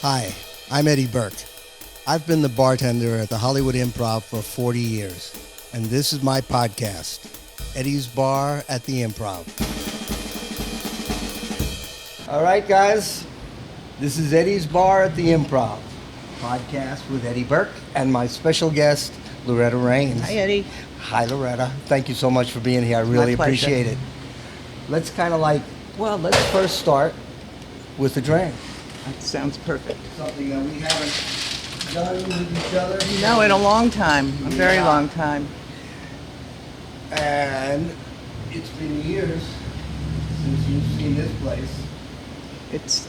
Hi, I'm Eddie Burke. I've been the bartender at the Hollywood Improv for 40 years, and this is my podcast, Eddie's Bar at the Improv. All right, guys, this is Eddie's Bar at the Improv, podcast with Eddie Burke and my special guest, Loretta Rains. Hi, Eddie. Hi, Loretta. Thank you so much for being here. I really appreciate it. Let's let's first start with a drink. That sounds perfect. Something that we haven't done with each other. No, in a long time. A very long time. And it's been years since you've seen this place. It's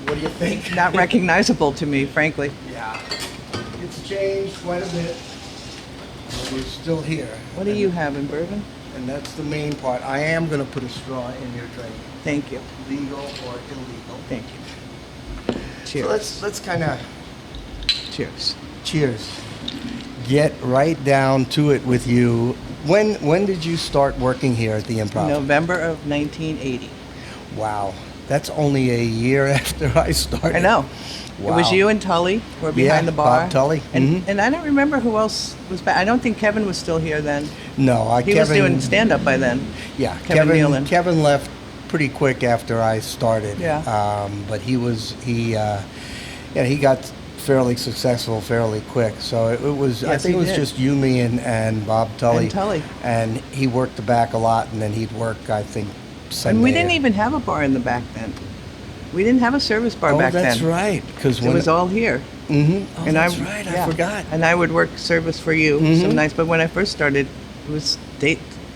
What do you think? not recognizable to me, frankly. Yeah. It's changed quite a bit, but we're still here. What do you have in bourbon? And that's the main part. I am going to put a straw in your drink. Thank you. Legal or illegal. Thank you. Cheers. So let's kind of Cheers. cheers. Get right down to it with you. When did you start working here at the Improv? November of 1980. Wow. That's only a year after I started. I know. Wow. It was you and Tully were behind the bar. Bob Tully. And, Mhm. and I don't remember who else was back. I don't think Kevin was still here then. No, He was doing stand-up by then. Yeah, Kevin Nealon. Kevin left pretty quick after I started. Yeah. But he got fairly successful fairly quick. So it was. I Yes, think he it was did. just you, me, and Bob Tully. And Tully. And he worked the back a lot, and then he'd work, I think, Sunday. And we didn't even have a bar in the back then. We didn't have a service bar back then. Oh, that's right. Because It was all here. Mm-hmm. Oh, And that's right. I forgot. And I would work service for you some nights. But when I first started, it was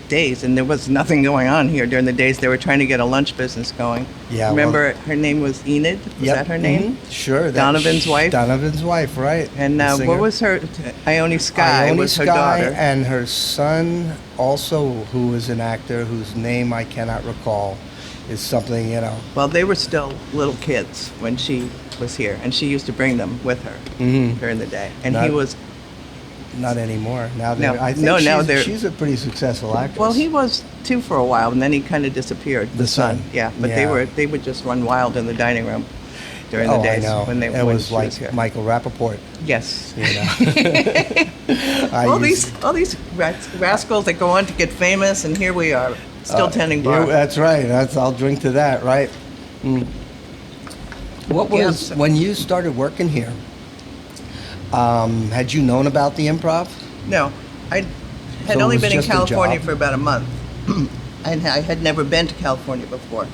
days, and there was nothing going on here during the days. They were trying to get a lunch business going. Yeah, Remember, her name was Enid? Was that her name? Sure. Donovan's wife? Donovan's wife, right. And The what singer. was her? Ione Skye Ione was her Skye daughter. and her son, also, who is an actor whose name I cannot recall, is something, Well, they were still little kids when she was here, and she used to bring them with her during the day. And he Not- was, not anymore. Now No, I think no, now she's, they're- she's a pretty successful actress. well, he was too for a while, and then he kind of disappeared. The son. Yeah, but Yeah. they would just run wild in the dining room during the I days know. when It was she like here. Michael Rappaport. Yes. I all used- these rascals that go on to get famous, and here we are, still tending bar. Yeah, that's right. I'll drink to that, right? Mm. What Yeah, was when you started working here? Had you known about the Improv? No, I had So it only was been in just a California job? for about a month. I had never been to California before.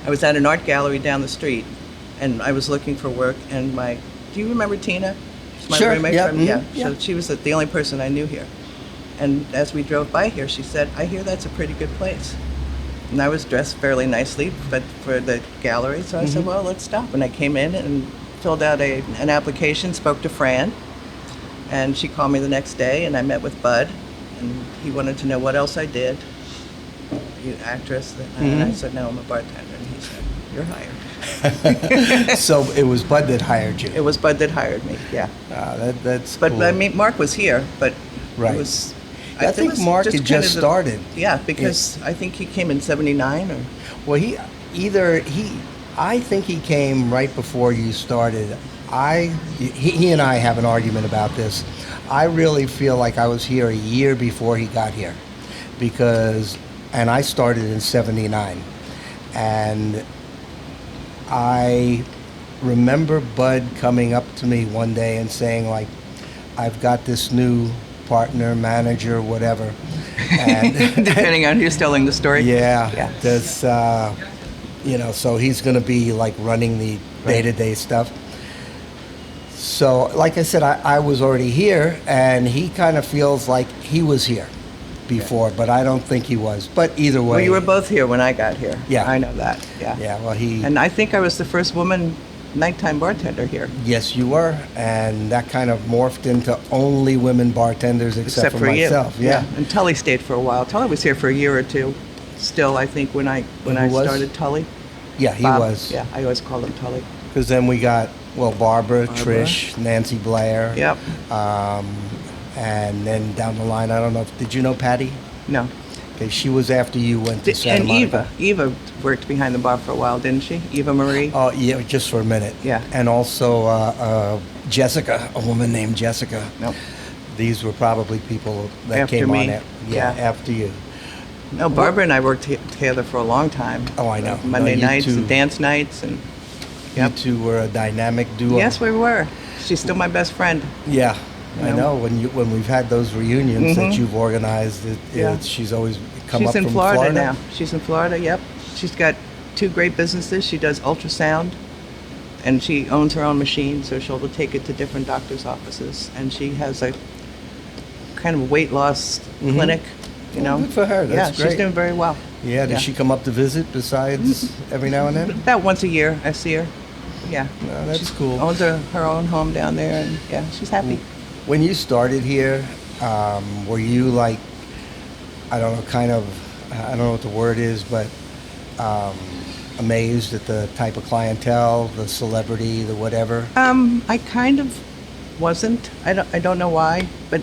I was at an art gallery down the street, and I was looking for work. And do you remember Tina? My Sure, roommate yeah, from- mhm, yeah. yeah. So she was the only person I knew here. And as we drove by here, she said, "I hear that's a pretty good place." And I was dressed fairly nicely, but for the gallery, so I said, "Well, let's stop." And I came in and filled out an application, spoke to Fran, and she called me the next day, and I met with Bud, and he wanted to know what else I did. You actress, and I said, "No, I'm a bartender." And he said, "You're hired." So it was Bud that hired you. It was Bud that hired me. Yeah, That's but cool. I mean, Mark was here, but Right. it was. I think was Mark had kind just of started. Yeah, because I think he came in '79 or. Well, I think he came right before you started. He and I have an argument about this. I really feel like I was here a year before he got here, and I started in '79, and I remember Bud coming up to me one day and saying, like, "I've got this new partner, manager, whatever," and Depending on who's telling the story. yeah, Yeah. that's so he's going to be like running the day-to-day stuff. So, like I said, I was already here, and he kind of feels like he was here before, but I don't think he was. But either way, Well, you were both here when I got here. Yeah. I know that. Yeah. Yeah, well, And I think I was the first woman nighttime bartender here. yes, you were, and that kind of morphed into only women bartenders except for myself. you. Yeah. And Tully stayed for a while. Tully was here for a year or two. Still, I think when I Who was? started Tully. Yeah, he Bob, was. Yeah, I always called him Tully. Because then we got, Barbara, Trish, Nancy Blair. Yep. And then down the line, I don't know, did you know Patty? No. Okay, she was after you went to Santa And Monica. Eva worked behind the bar for a while, didn't she? Eva Marie? Oh, yeah, just for a minute. Yeah. And also Jessica, a woman named Jessica. No. These were probably people that After came me. on it. Yeah, Yeah. after you. No, Barbara and I worked together for a long time. Oh, I know. Monday No, you nights two- and dance nights. And You two were a dynamic duo. yes, we were. She's still my best friend. Yeah, You I know? know. When we've had those reunions that Mhm. you've organized, Yeah. she's always come She's up in from Florida now. She's in Florida, yep. She's got 2 great businesses. She does ultrasound, and she owns her own machine, so she'll take it to different doctors' offices. And she has a kind of weight loss Mhm. clinic, you Well, know. good for her. That's yeah, great. she's doing very well. Yeah, does she come up to visit besides every now and then? About once a year, I see her. Yeah. No, that's She cool. owns her own home down there, and yeah, she's happy. When you started here, were you like, I don't know, kind of, I don't know what the word is, but amazed at the type of clientele, the celebrity, the whatever? I kind of wasn't. I don't know why, but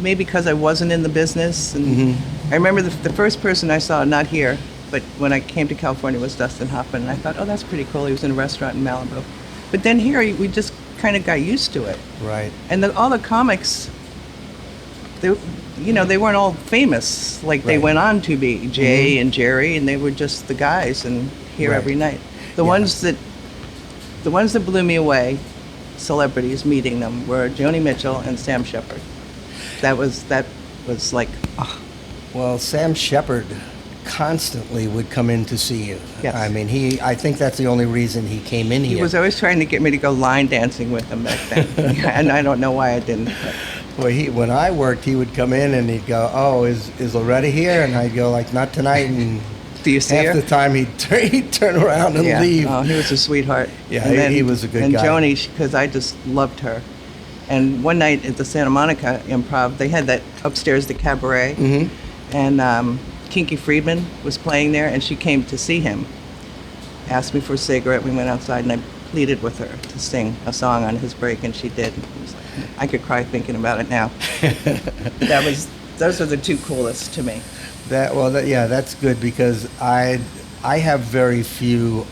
maybe because I wasn't in the business. And Mhm. I remember the first person I saw, not here, but when I came to California, was Dustin Hoffman. And I thought, oh, that's pretty cool. He was in a restaurant in Malibu. But then here, we just kind of got used to it. Right. And all the comics, they weren't all famous. Like they Right. went on to be Jay and Jerry, and they were just the guys and here Right. every night. The Yeah. ones that blew me away, celebrities meeting them, were Joni Mitchell and Sam Shepard. That was like, oh, Well, Sam Shepard constantly would come in to see you. Yes. I mean, I think that's the only reason he came in he here. was always trying to get me to go line dancing with him back then, and I don't know why I didn't. But. Well, when I worked, he would come in and he'd go, "Oh, is Loretta here?" And I'd go, "Like, not tonight." And Do you see half her? the time he'd turn around and Yeah. leave. Oh, he was a sweetheart. Yeah, And he was a good and guy. And Joni, because I just loved her. And one night at the Santa Monica Improv, they had that upstairs, the cabaret, Mhm. and Kinky Friedman was playing there, and she came to see him. Asked me for a cigarette. We went outside, and I pleaded with her to sing a song on his break, and she did. It was like, I could cry thinking about it now. Those are the 2 coolest to me. Yeah, that's good because I have very few.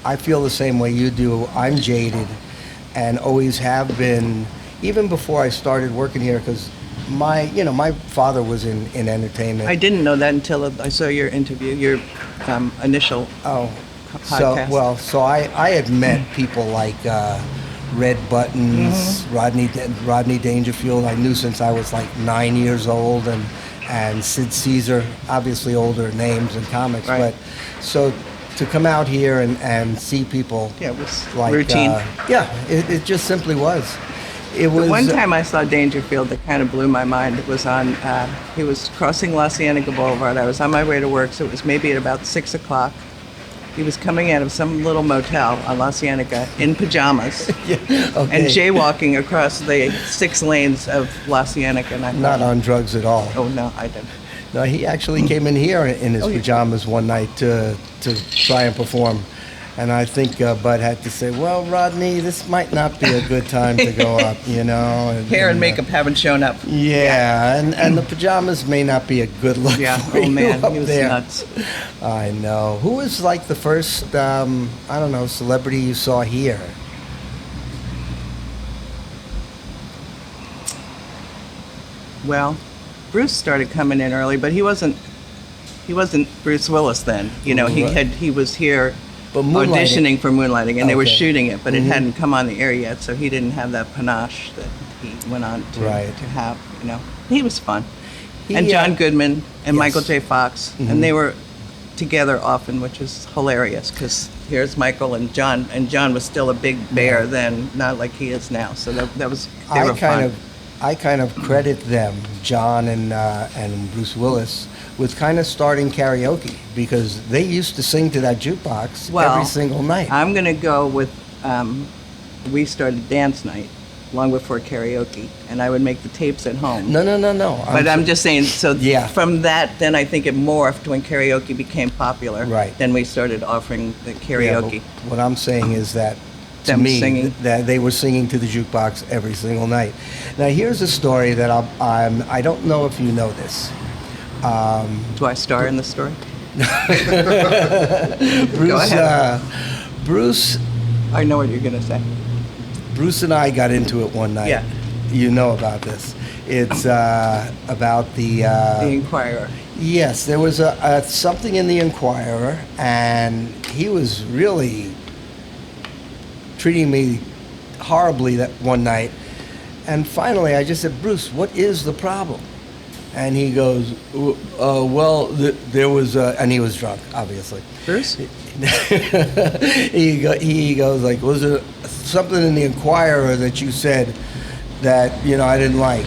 I feel the same way you do. I'm jaded, and always have been, even before I started working here. Because my father was in entertainment. I didn't know that until I saw your interview, your initial Oh, podcast. so I had met people like Red Buttons, Mm-hmm. Rodney Dangerfield. I knew since I was like 9 years old, and Sid Caesar, obviously older names in comics. Right. But so to come out here and see people, Yeah, it was like routine. it just simply was. It was The one time I saw Dangerfield that kind of blew my mind. It was on, he was crossing La Cienega Boulevard. I was on my way to work, so it was maybe at about 6 o'clock. He was coming out of some little motel on La Cienega in pajamas yeah, okay. and jaywalking across the 6 lanes of La Cienega. And I thought, Not on drugs at all. oh no, I didn't. No, he actually came in here in his Oh, yeah. pajamas one night to try and perform. And I think Bud had to say, well, Rodney, this might not be a good time to go up, you know. Hair and makeup haven't shown up. Yeah, and the pajamas may not be a good look Yeah, for oh you man, up he was there. nuts. I know. Who was like the first, I don't know, celebrity you saw here? Well, Bruce started coming in early, but he wasn't Bruce Willis then. You know, Right. he was here But Moonlighting- auditioning for Moonlighting, and they were Okay. shooting it, but Mhm. it hadn't come on the air yet, so he didn't have that panache that he went on to, Right. to have. You know, he was fun. He, And John Goodman and yes. Michael J. Fox, Mhm. and they were together often, which is hilarious because here's Michael and John was still a big bear then, not like he is now. So that was they were fun. I kind of credit them, John and Bruce Willis, with kind of starting karaoke because they used to sing to that jukebox Well, every single night. I'm going to go with, we started dance night long before karaoke, and I would make the tapes at home. No. But I'm just saying, so Yeah. from that, then I think it morphed when karaoke became popular. Right. Then we started offering the Yeah, karaoke. but what I'm saying is that to Them me, singing. that they were singing to the jukebox every single night. Now here's a story that I don't know if you know this, Do I star in the story? Bruce, ahead. Bruce, I know what you're going to say. Bruce and I got into it one night. Yeah. You know about this. It's about the Enquirer. Yes, there was a something in the Enquirer, and he was really treating me horribly that one night. And finally, I just said, Bruce, what is the problem? And he goes, well, there was, and he was drunk, obviously. Bruce? He goes like, was there something in the Enquirer that you said that, I didn't like?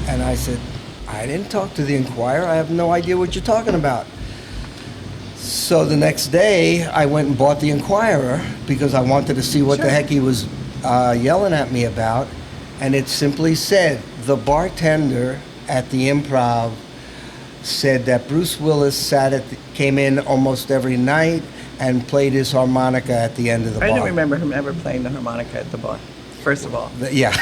And I said, I didn't talk to the Enquirer. I have no idea what you're talking about. So the next day, I went and bought the Enquirer because I wanted to see what Sure. the heck he was yelling at me about. And it simply said, the bartender at the Improv said that Bruce Willis came in almost every night and played his harmonica at the end of the bar. I don't remember him ever playing the harmonica at the bar, first of all. Yeah,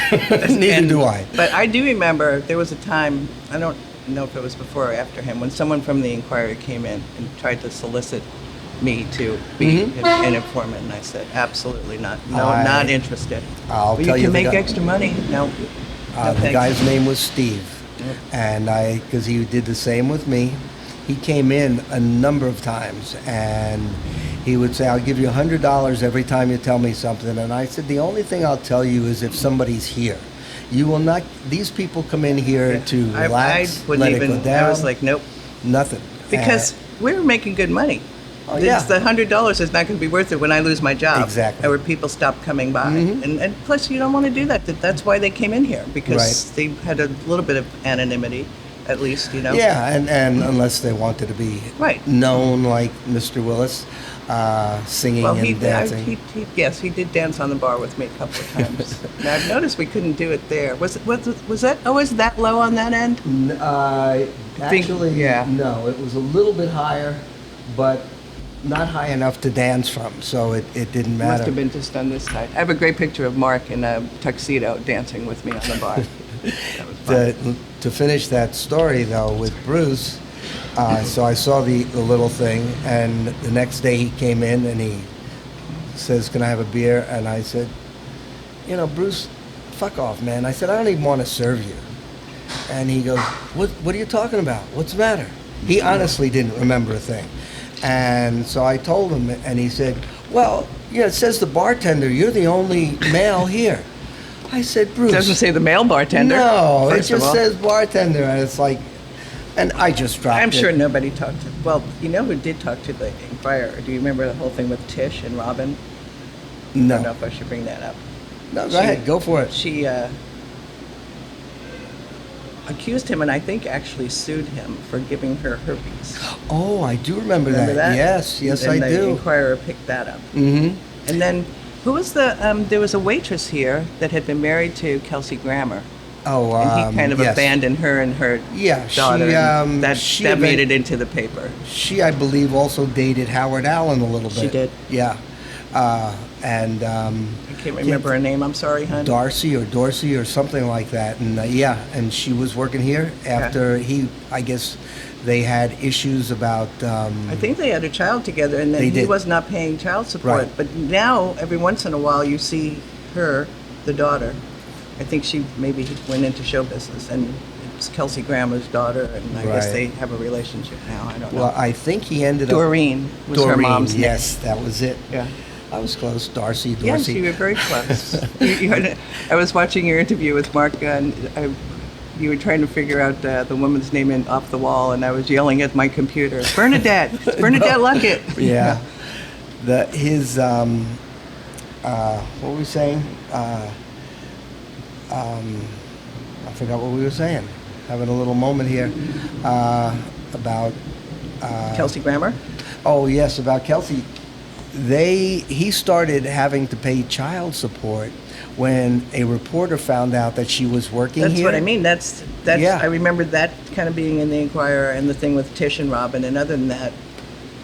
neither do I. But I do remember there was a time, I don't know if it was before or after him, when someone from the Enquirer came in and tried to solicit me to be an informant, and I said, absolutely not. No, not interested. I'll Well, tell you you can the make guy- extra money. No. No, The thanks. guy's name was Steve, Yep. and because he did the same with me. He came in a number of times, and he would say, I'll give you $100 every time you tell me something. And I said, the only thing I'll tell you is if somebody's here. You will not, these people come in here to relax, I wouldn't let it even, go down. I was like, nope. Nothing. Because we were making good money. Oh, yeah. The $100 is not going to be worth it when I lose my job. Exactly. Or when people stop coming by. Mhm. And plus, you don't want to do that. That's why they came in here, because Right. they had a little bit of anonymity, at least, Yeah, and unless they wanted to be Right. known like Mr. Willis, singing Well, and dancing. yes, he did dance on the bar with me a couple of times. Now, I've noticed we couldn't do it there. Was that always that low on that end? Actually, yeah. no, it was a little bit higher, but not high enough to dance from, so it didn't Must matter. have been just on this side. I have a great picture of Mark in a tuxedo dancing with me on the bar. That was fun. To finish that story, though, with Bruce, so I saw the little thing, and the next day he came in and he says, can I have a beer? And I said, Bruce, fuck off, man. I said, I don't even want to serve you. And he goes, what are you talking about? What's the matter? He honestly didn't remember a thing. And so I told him, and he said, well, it says the bartender, you're the only male here. I said, Bruce. It doesn't say the male bartender. No, it first of just all. says bartender, and it's like, and I just dropped it. I'm sure nobody talked to. Well, you know who did talk to the Enquirer? Do you remember the whole thing with Tish and Robin? I don't know No. if I should bring that up. No, go ahead, go for it. She accused him, and I think actually sued him for giving her herpes. Oh, I do remember Remember that? Yes, and I the do. Enquirer picked that up. Mm-hmm. And then, who was there was a waitress here that had been married to Kelsey Grammer. Oh, And he kind of yes. abandoned her and her Yeah, daughter. and she that made it into the paper. She, I believe, also dated Howard Allen a little bit. She did. Yeah. And I can't remember her name. I'm sorry, hon. Dorsey or something like that. And yeah, and she was working here after I guess they had issues about. I think they had a child together, and then They he did. was not paying child support. Right. But now, every once in a while, you see her, the daughter. I think she maybe went into show business, and it's Kelsey Grammer's daughter, and I guess Right. they have a relationship now. I don't know. Well, I think he ended up. Doreen was her mom's name. Yes, that was it. Yeah. I was close. Dorsey. Yes, you were very close. I was watching your interview with Mark, and you were trying to figure out the woman's name off the wall, and I was yelling at my computer, Bernadette, it's Bernadette Luckett. Yeah. What were we saying? I forgot what we were saying. Having a little moment here about Kelsey Grammer? Oh yes, about Kelsey. He started having to pay child support when a reporter found out that she was working That's here. what I mean. That's Yeah. I remember that kind of being in the Enquirer, and the thing with Tish and Robin, and other than that,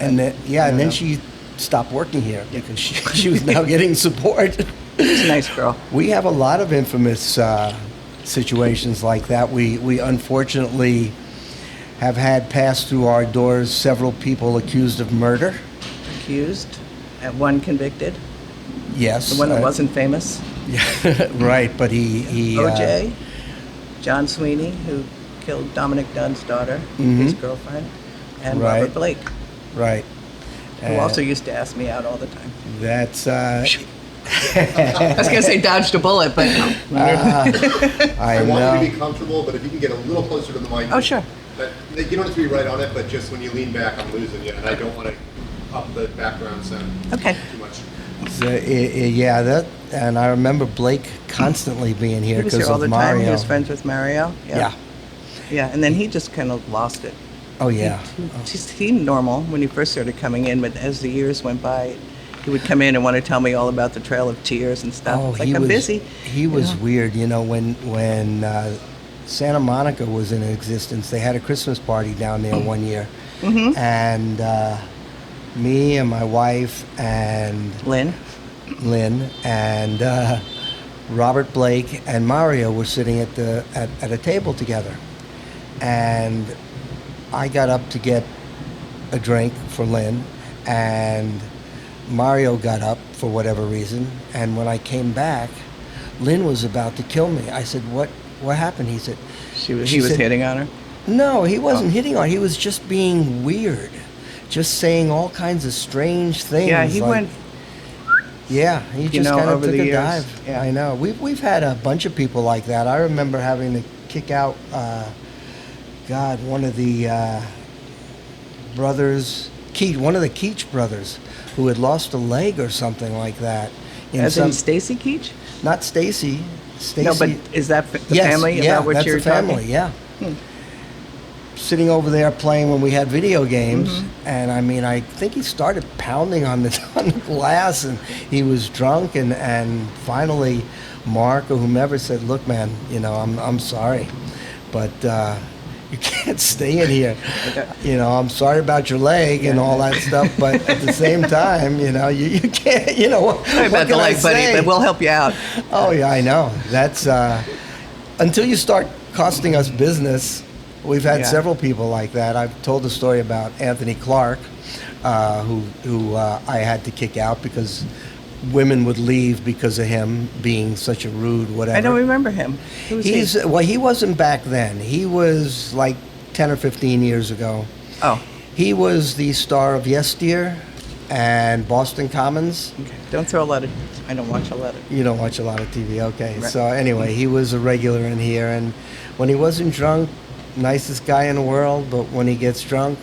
And then, I don't know. she stopped working here because she was now getting support. she's a nice girl. We have a lot of infamous situations like that. We unfortunately have had passed through our doors several people accused of murder. Accused, and one convicted. Yes. The one that wasn't famous. Yeah, right, but he O.J., John Sweeney, who killed Dominic Dunn's daughter, his girlfriend, and Right. Robert Blake, right. who also used to ask me out all the time. That's I was going to say dodged a bullet, but no. I want know. you to be comfortable, but if you can get a little closer to the mic. Oh, sure. But you don't have to be right on it, but just when you lean back, I'm losing you, and I don't want to up the background sound Okay. too much. So, yeah, that, and I remember Blake constantly being here He was because here all of the Mario. time. He was friends with Mario. Yeah. Yeah, and then he just kind of lost it. Oh yeah. He seemed normal when he first started coming in, but as the years went by, he would come in and want to tell me all about the Trail of Tears and stuff. Oh, It's like, he I'm was busy. He was weird. You know, when Santa Monica was in existence, they had a Christmas party down there one year, and me and my wife and Lynn. and Robert Blake and Mario were sitting at a table together, and I got up to get a drink for Lynn, and Mario got up for whatever reason, and when I came back, Lynn was about to kill me. I said, "What happened?" He said, He was said- hitting on her. "No, he wasn't hitting on her. He was just being weird, just saying all kinds of strange things." Yeah, he like- went. Yeah, he just kind of over took the a years. dive. Yeah. I know. We've had a bunch of people like that. I remember having to kick out, one of the brothers, one of the Keach brothers, who had lost a leg or something like that. As in Stacy Keach? Not Stacy. Stacy. No, but is that the Yes, family yeah, about which that's you're the family. talking? Yeah. Sitting over there playing when we had video games, and I mean, I think he started pounding on the glass, and he was drunk, and finally, Mark or whomever said, "Look, man, you know, I'm sorry, but you can't stay in here. You know, I'm sorry about your leg and all that stuff, but at the same time, you know, you can't, you know, what Sorry about the can I leg, buddy, say? but we'll help you out. Oh yeah, I know. That's until you start costing us business. We've had Yeah. several people like that. I've told a story about Anthony Clark, who I had to kick out because women would leave because of him being such a rude whatever. I don't remember him. Who was he? Well, he wasn't back then. He was like 10 or 15 years ago. Oh, He was the star of Yes Dear and Boston Commons. okay. Don't throw a lot of. I don't watch a lot of. You don't watch a lot of TV, okay. Right. So anyway, he was a regular in here, and when he wasn't drunk, nicest guy in the world, but when he gets drunk,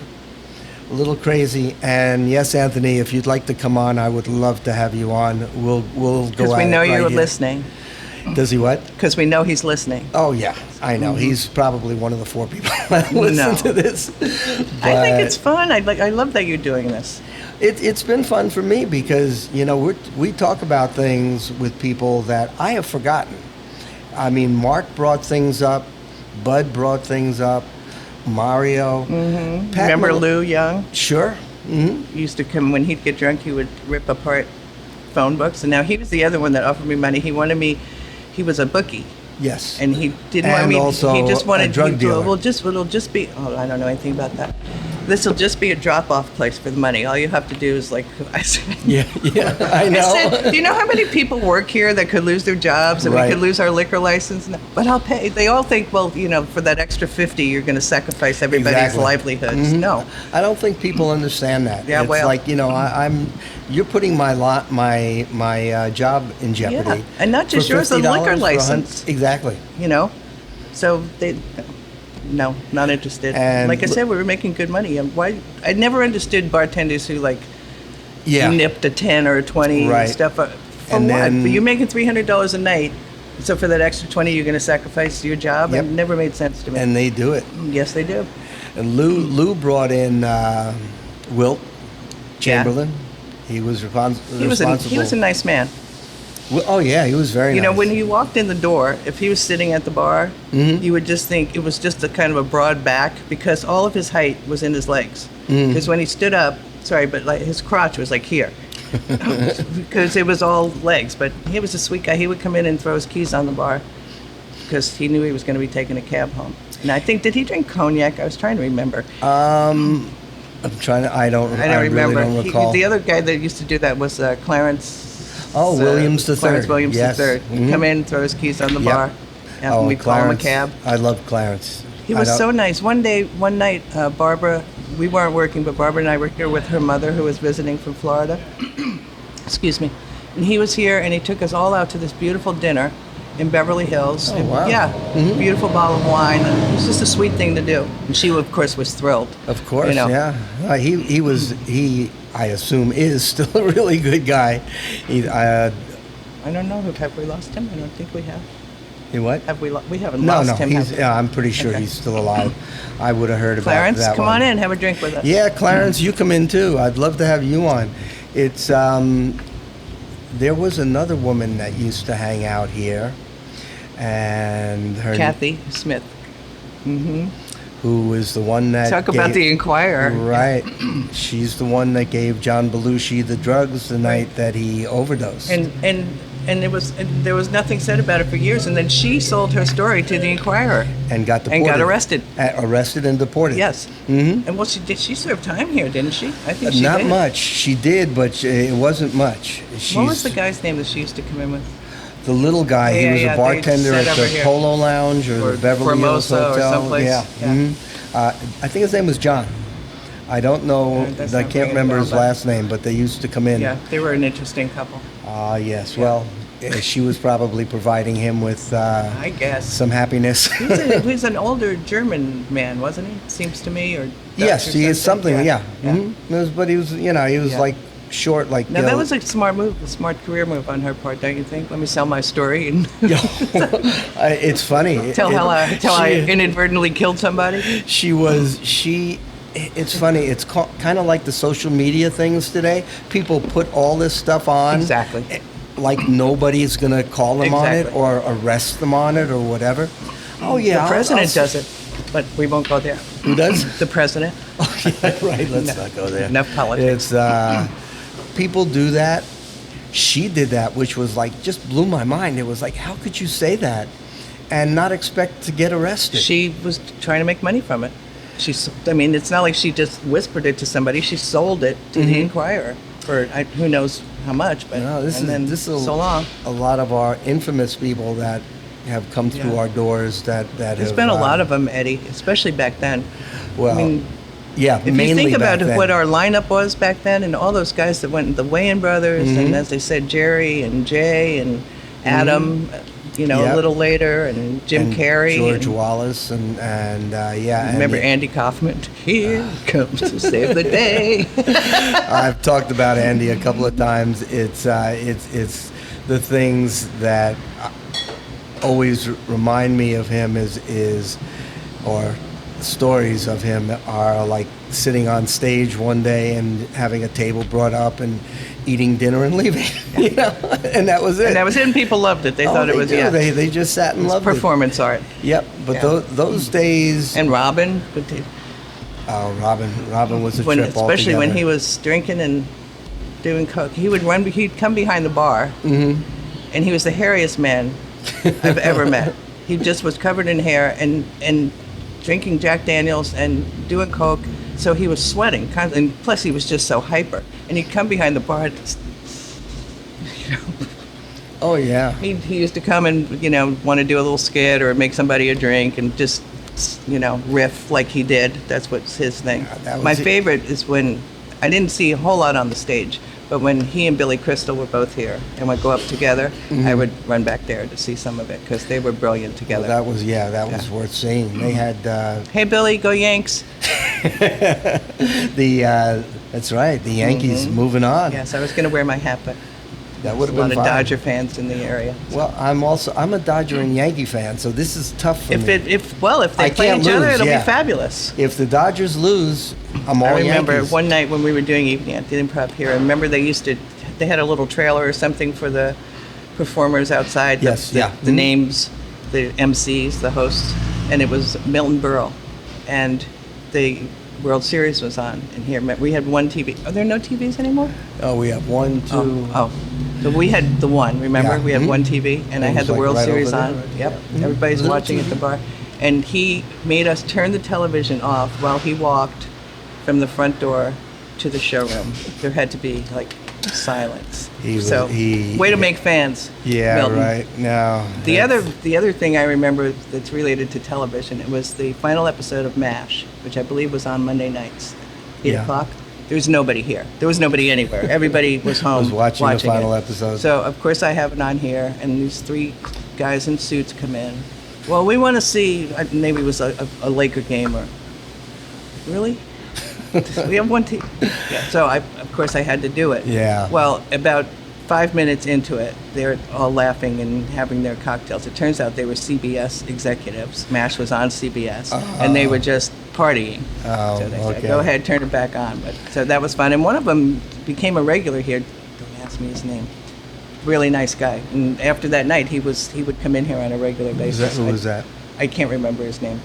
a little crazy. And yes, Anthony, if you'd like to come on, I would love to have you on. We'll go Because at we it know right you're here. listening. Does he what? Because we know he's listening. Oh yeah, I know. He's probably one of the 4 people that listen No. to this. I think But it's fun. I love that you're doing this. It's been fun for me because, you know, we talk about things with people that I have forgotten. I mean, Mark brought things up, Bud brought things up, Mario. Pat Remember Mil- Lou Young? Sure. He used to come when he'd get drunk. He would rip apart phone books, and now he was the other one that offered me money. He wanted me. He was a bookie, Yes. and he didn't want And me. also he just wanted a drug he- dealer. It'll just be. Oh, I don't know anything about that. This will just be a drop-off place for the money. All you have to do is like. I said, Yeah, I know. I said, do you know how many people work here that could lose their jobs and Right. we could lose our liquor license? No, but I'll pay. They all think, well, you know, for that extra 50, you're going to sacrifice everybody's Exactly. livelihoods. No. I don't think people understand that. Yeah, it's well- like, you know, you're putting my job in jeopardy. Yeah, and not just for yours, the $50 liquor for a hun- license. Exactly. You know, so they. No, not interested. And like I said, we were making good money. And why? I never understood bartenders who like Yeah. nipped a 10 or a 20 Right. and stuff. For And what? then- But you're making $300 a night, so for that extra 20, you're going to sacrifice your job. Yep. It never made sense to me. And they do it. Yes, they do. And Lou brought in Wilt Chamberlain. He was responsible. He was a nice man. Oh yeah, he was very You nice. know, when you walked in the door, if he was sitting at the bar, you would just think it was just a kind of a broad back because all of his height was in his legs. Because when he stood up, sorry, but like his crotch was like here. Because it was all legs. But he was a sweet guy. He would come in and throw his keys on the bar because he knew he was going to be taking a cab home. And I think, did he drink cognac? I was trying to remember. I'm trying to. I don't remember. Really don't recall. The other guy that used to do that was Clarence. Williams III. Clarence Williams yes. III. Mm-hmm. Come in, throw his keys on the Yep. bar, and we call him a Clarence. cab. I love Clarence. He was so nice. One night, Barbara, we weren't working, but Barbara and I were here with her mother, who was visiting from Florida. Excuse me. And he was here, and he took us all out to this beautiful dinner in Beverly Hills. Oh, wow. Yeah, Mm-hmm. beautiful bottle of wine. And it was just a sweet thing to do. And she, of course, was thrilled. Of course, you know. yeah. He I assume is still a really good guy. I don't know. Have we lost him? I don't think we have. He what? We haven't No, lost him. have we? I'm pretty sure Okay. he's still alive. I would have heard about Clarence, that come one. on in. Have a drink with us. Yeah, Clarence, you come in too. I'd love to have you on. It's there was another woman that used to hang out here, and her Kathy Smith. Mm-hmm. who was the one that Talk about the Enquirer. Right. She's the one that gave John Belushi the drugs the night that he overdosed. And there was nothing said about it for years, and then she sold her story to the Enquirer and got deported. and got arrested. Arrested and deported. Yes. Mm-hmm. And she served time here, didn't she? I think she Not did. much. She did, but it wasn't much. What was the guy's name that she used to come in with? The little guy. Yeah, He was yeah, a bartender they at said the over here. Polo Lounge or the Beverly Hills Formosa or Hotel. someplace. Yeah. Yeah. Mhm. I think his name was John. I don't know. That's I not can't ringing a remember bell, his but- last name, but they used to come in. Yeah, they were an interesting couple. Yes. Well, she was probably providing him with I guess. some happiness. He's an older German man, wasn't he? Seems to me, or Yes, Dutch or he is something. Yeah. Yeah. Mhm. But he was, he was Yeah. like short, like. Now that was a smart move, a smart career move on her part, don't you think? Let me sell my story and It's funny. tell how I she- inadvertently killed somebody. It's funny. It's kind of like the social media things today. People put all this stuff on. Exactly. Like nobody's going to call them on it Exactly. or arrest them on it or whatever. Oh, yeah. The president does it, but we won't go there. Who does? The president. Oh, yeah, right. Let's not go there. Enough politics. It's, people do that. She did that, which was like, just blew my mind. It was like, how could you say that and not expect to get arrested? She was trying to make money from it. It's not like she just whispered it to somebody. She sold it to the Enquirer for who knows how much. But This is so long. a lot of our infamous people that have come through Yeah. our doors that There's have been a lot of them, Eddie, especially back then. Well, I mean, yeah, if you mainly think about back then. what our lineup was back then, and all those guys that went, the Wayans brothers, and as they said, Jerry and Jay and Adam, Yep. a little later, and Jim and Carrey, George and Wallace, and yeah. and remember the- Andy Kaufman? Here comes to save the day. I've talked about Andy a couple of times. It's the things that always remind me of him or stories of him are like sitting on stage one day and having a table brought up and eating dinner and leaving, and that was it. And that was it, and people loved it. They thought it was, do. yeah. They just sat and It's loved performance art. it. Yep, but Yeah. those days. And Robin, Oh, Robin was a when, trip especially when altogether. he was drinking and doing coke, he'd come behind the bar, and he was the hairiest man I've ever met. He just was covered in hair and drinking Jack Daniels and doing coke, so he was sweating constantly, and plus he was just so hyper. And he'd come behind the bar. Oh yeah. He used to come and want to do a little skit or make somebody a drink and just riff like he did. That's what's his thing. that was My it. favorite is when I didn't see a whole lot on the stage, but when he and Billy Crystal were both here and would go up together, I would run back there to see some of it because they were brilliant together. That was worth seeing. They had Hey Billy, go Yanks! that's right. The Yankees moving on. Yes, I was going to wear my hat, but That would there's have a been lot of fine. Dodger fans in the area. Well, I'm a Dodger and Yankee fan, so this is tough for If me. they I play can't each other, lose, it'll yeah. be fabulous. If the Dodgers lose, I'm all I remember Yankees. one night when we were doing evening at the Improv here. I remember they had a little trailer or something for the performers outside. Yes, the, yeah. The Mhm. names, the MCs, the hosts, and it was Milton Berle, and the World Series was on. And here we had one TV. Are there no TVs anymore? Oh, we have one, two. Oh. So we had the one. Remember, Yeah. we had Mhm. one TV, and I It had was the like World right Series over there, on. right? Yep. Yeah. Everybody's Little watching TV. at the bar. And he made us turn the television off while he walked from the front door to the showroom. There had to be like silence. Way to make fans. Yeah, Milton. right. No. The other thing I remember that's related to television, it was the final episode of MASH, which I believe was on Monday nights, 8 o'clock. There was nobody here. There was nobody anywhere. Everybody was home was watching the final it. episode. So of course I have it on here, and these 3 guys in suits come in. Well, we want to see. Maybe it was a Laker game or. Really? We have one team. Yeah. So of course I had to do it. Yeah. Well, about 5 minutes into it, they're all laughing and having their cocktails. It turns out they were CBS executives. MASH was on CBS, and they were just partying. Oh, so they okay. said, "Go ahead, turn it back on." But so that was fun, and one of them became a regular here. Don't ask me his name. Really nice guy. And after that night, he would come in here on a regular basis. Who was that? I can't remember his name.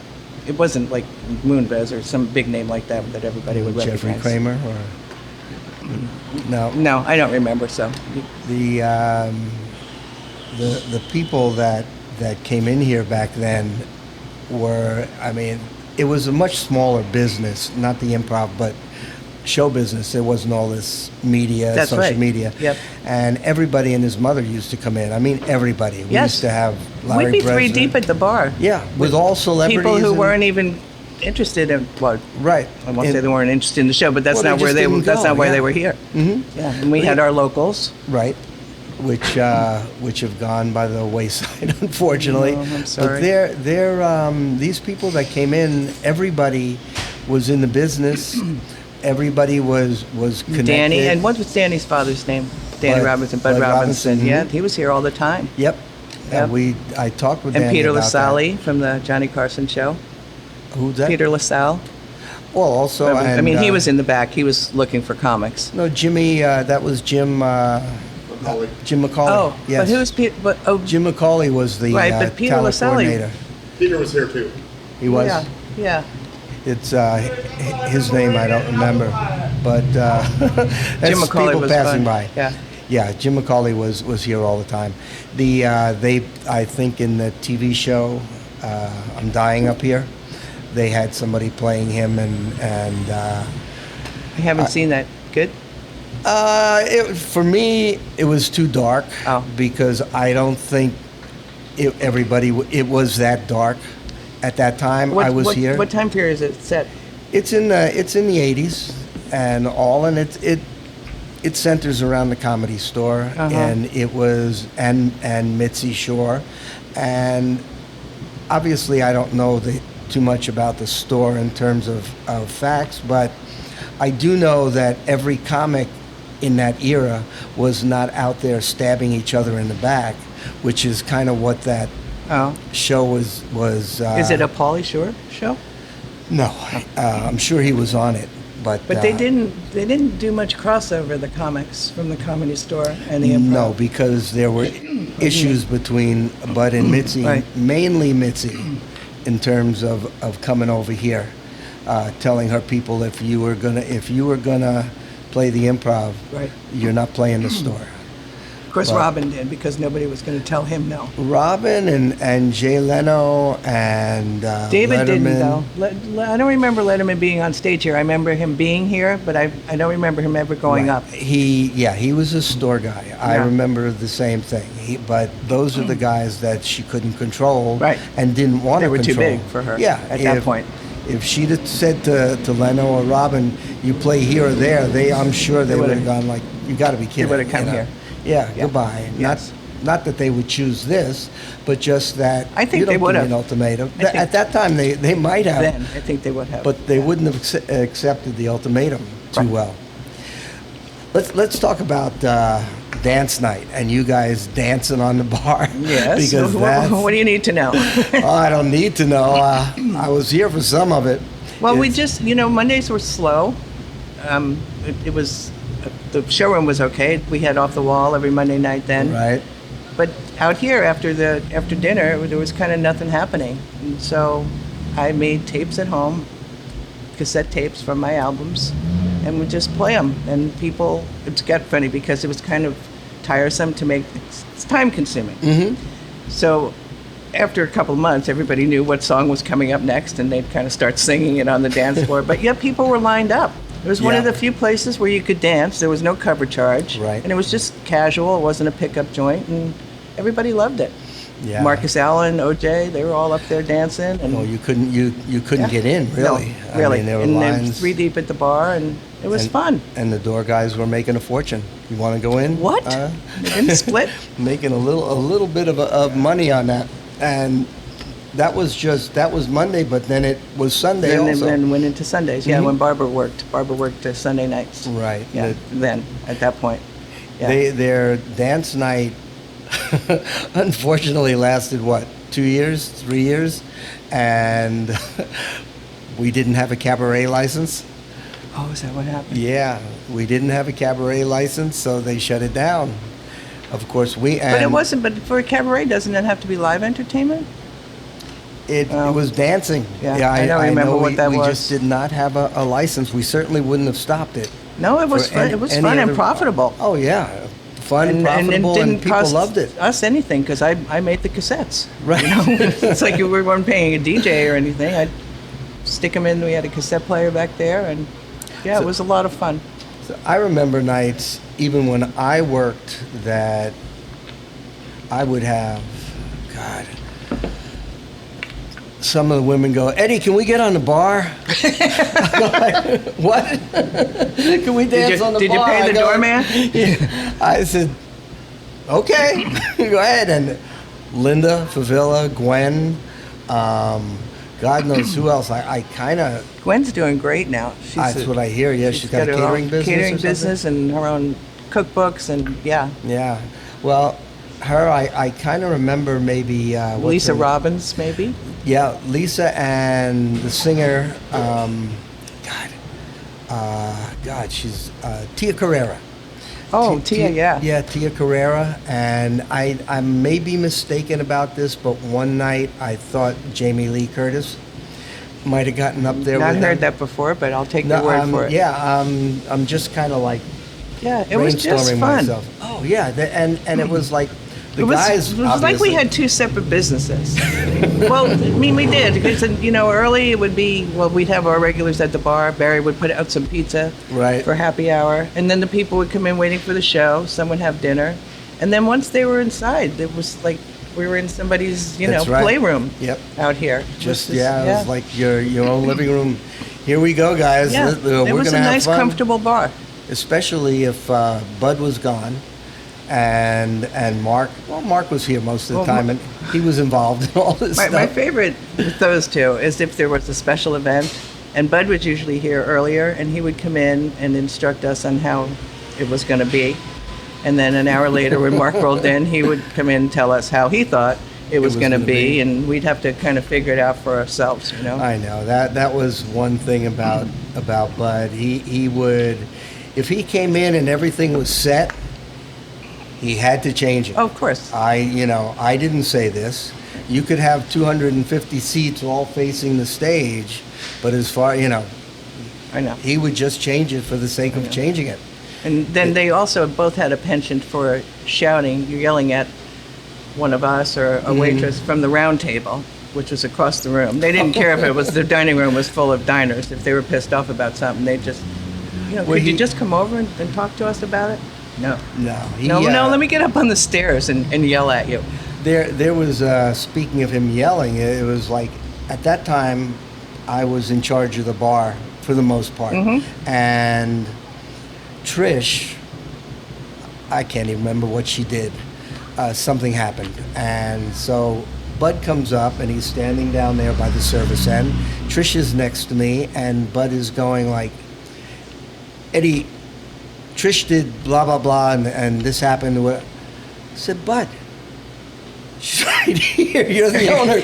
It wasn't like Moonves or some big name like that everybody would Jeffrey recognize. Kramer or no? No, I don't remember. So The people that came in here back then were, I mean, it was a much smaller business, not the improv, but show business. There wasn't all this media, That's social right. media. Yep. And everybody and his mother used to come in. I mean, everybody. We Yes. used to have Larry we'd be 3 President. deep at the bar. Yeah, with all celebrities. People who and- weren't even interested in Right. I won't And- say they weren't interested in the show, but that's Well, they not where just they were. didn't That's go, not why yeah. they were here. Mhm. Yeah, and we had our locals. Right, which have gone by the wayside, unfortunately. Oh, I'm sorry. But these people that came in, everybody was in the business. Everybody was connected. Danny, and what was Danny's father's name? Danny Bud- Robinson, Bud Bud Robinson. Robinson, Yeah, mhm. he was here all the time. Yep. Yep. And I talked with And Danny Peter about LaSalle from the Johnny Carson show. that. Who's that? Peter LaSalle. Well, also, I mean, and, he was in the back. He was looking for comics. No, Jimmy. That was Jim. Macaulay. Jim Macaulay. Oh, yes. but who's Peter? But Jim Macaulay was the Right, but Peter talent LaSalle- coordinator. Peter was here too. He was. Yeah, yeah. It's his name I don't remember, but that's Jim Macaulay people was passing fun. by. Yeah. Yeah, Jim Macaulay was here all the time. They I think in the TV show I'm Dying Up Here, they had somebody playing him and I haven't seen that. Good. for me it was too dark Oh. because I don't think it was that dark at that time. I was here. What time period is it set? It's in the 80s and all, and it centers around the Comedy Store, and it was and Mitzi Shore, and obviously I don't know too much about the store in terms of facts, but I do know that every comic in that era was not out there stabbing each other in the back, which is kind of what that Oh. show was. Is it a Pauly Shore show? No, I'm sure he was on it, but But they didn't do much crossover, the comics from the Comedy Store and the Improv. No, because there were issues between Bud and Mitzi, Right. mainly Mitzi, in terms of coming over here, telling her people if you were gonna play the improv, Right. you're not playing the store. Of course, Well- Robin did because nobody was going to tell him no. Robin and Jay Leno and David Letterman. didn't though. I don't remember Letterman being on stage here. I remember him being here, but I don't remember him ever going Right. up. He was a store guy. I Yeah. remember the same thing. But those are the guys that she couldn't control, Right. and didn't want to They were too control. big for her Yeah, at that point. If she'd have said to Leno or Robin, "You play here or there," I'm sure they would have gone like, "You got to be kidding!" would've come you know? here. Yeah, Yeah. goodbye. Yes. Not that they would choose this, but just that I think you don't they would give me have. an ultimatum. I think- At that time, they might have. Then I think they would have. But they Yeah. wouldn't have accepted the ultimatum too Right. well. Let's talk about dance night and you guys dancing on the bar. Yes. because that's, What do you need to know? I don't need to know. I was here for some of it. Well, we It's- just, Mondays were slow. It was, the showroom was okay. We had Off the Wall every Monday night then. right. But out here after dinner, there was kind of nothing happening. And so I made tapes at home, cassette tapes from my albums, and would just play them. And people, it got funny because it was kind of tiresome to make, it's time consuming. Mm-hmm. So after a couple of months, everybody knew what song was coming up next, and they'd kind of start singing it on the dance floor. But yet people were lined up. It was one of Yeah. the few places where you could dance. There was no cover charge. Right. And it was just casual. It wasn't a pickup joint, and everybody loved it. Yeah. Marcus Allen, OJ, they were all up there dancing. And Well, you couldn't Yeah. get in, really. No, really. I mean, there were and they were lines. 3 deep at the bar, and it was and, fun. And the door guys were making a fortune. You want to go in? What? They didn't split? Making a little bit of money on that, and that was Monday, but then it was Sunday And also. then went into Sundays. Yeah, Mhm. when Barbara worked. Barbara worked Sunday nights. Right. Yeah, then, at that point. Yeah. Their dance night, unfortunately, lasted what, 2 years, 3 years, and we didn't have a cabaret license. Oh, is that what happened? Yeah, we didn't have a cabaret license, so they shut it down. Of course, But it wasn't, but for a cabaret, doesn't it have to be live entertainment? It Oh. was dancing. Yeah, I don't remember know what that we was. just did not have a license. We certainly wouldn't have stopped it. No, it was for fun. any- It was any fun and other- profitable. Oh yeah, fun, profitable, and people cost loved it. us anything because I made the cassettes. Right. You know, it's like we weren't paying a DJ or anything. I'd stick them in. We had a cassette player back there, and yeah, So- it was a lot of fun. So I remember nights, even when I worked, that I would have, God, some of the women go, Eddie, can we get on the bar? I'm like, what? Can we dance on the Did bar? you pay I the go, doorman? Yeah. I said, okay, go ahead. And Linda, Favilla, Gwen, God knows who else. I kind of, Gwen's doing great now. that's what I hear. Yeah, she's got a her own catering business. catering or something? business and her own cookbooks, and yeah. Yeah. Well, her, I kind of remember maybe. what's Lisa her- Robbins, maybe. Yeah, Lisa and the singer, God, she's Tia Carrera. Oh, Tia, yeah. Yeah, Tia Carrera. And I may be mistaken about this, but one night I thought Jamie Lee Curtis might have gotten up there Not with heard them. that before, but I'll take your word for it. Yeah, I'm just kind of like Yeah, it was just brainstorming fun. myself. Oh, yeah, and it was like the It was, guys. it was like we had two separate businesses. Well, I mean, we did. Because, you know, early it would be, well, we'd have our regulars at the bar. Barry would put out some pizza Right. for happy hour. And then the people would come in waiting for the show. Some would have dinner. And then once they were inside, it was like we were in somebody's, That's right. playroom Yep. out here. Just It it was like your own living room. Here we go, guys. Yeah, We're it was gonna a have nice, fun. comfortable bar. Especially if Bud was gone, and Mark. Well, Mark was here most of the Well, time, and he was involved in all this My stuff. favorite with those two is if there was a special event, and Bud was usually here earlier, and he would come in and instruct us on how it was going to be. And then an hour later, when Mark rolled in, he would come in and tell us how he thought it was going to gonna be, be. and we'd have to kind of figure it out for ourselves, you know? I know that was one thing about Bud. He would, if he came in and everything was set, he had to change it. Oh, of course. I didn't say this. You could have 250 seats all facing the stage, but as far, I know. he would just change it for the sake of changing it. And then they also both had a penchant for shouting, you're yelling at one of us or a waitress from the round table, which was across the room. They didn't care if it was the dining room was full of diners. If they were pissed off about something, they just, Well, could you he- just come over and talk to us about it? No. No, No, let me get up on the stairs and yell at you. There was, speaking of him yelling, it was like, at that time, I was in charge of the bar for the most part. And Trish, I can't even remember what she did. Something happened. And so Bud comes up and he's standing down there by the service end. Trish is next to me and Bud is going like, Eddie, Trish did blah, blah, blah, and this happened. I said, Bud, she's right here. You're the owner.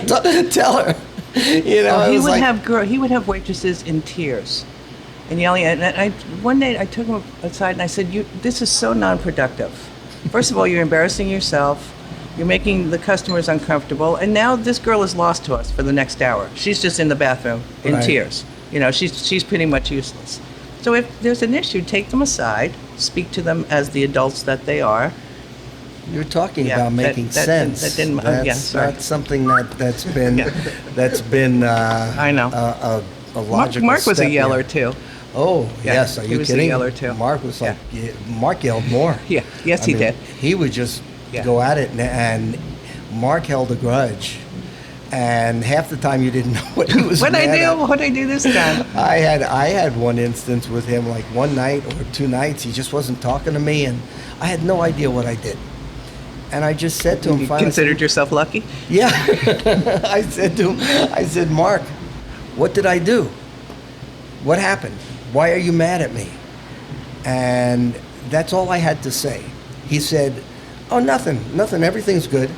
Tell her. He it was like, he would have waitresses in tears and yelling at. And one day I took him aside and I said, "This is so non-productive. First of all, you're embarrassing yourself. You're making the customers uncomfortable, and now this girl is lost to us for the next hour. She's just in the bathroom in Right. tears. She's pretty much useless. So if there's an issue, take them aside, speak to them as the adults that they are, You're talking Yeah, about making sense. That didn't. That's Yeah, sorry. not something that's been I know. a logical Mark was a step yeller here. too. Oh, Yeah, yes. Are he you was a kidding? yeller, too. Mark was like, Mark yelled more. Yeah. Yes, I he mean, did. He would just Yeah. go at it, and Mark held a grudge. And half the time you didn't know what he was What'd I mad do? at. What'd I do this time? I had one instance with him, like one night or 2 nights, he just wasn't talking to me, and I had no idea what I did. And I just said to him, You finally, considered yourself lucky? yeah. I said to him, I said, Mark, what did I do? What happened? Why are you mad at me? And that's all I had to say. He said, oh, nothing, everything's good.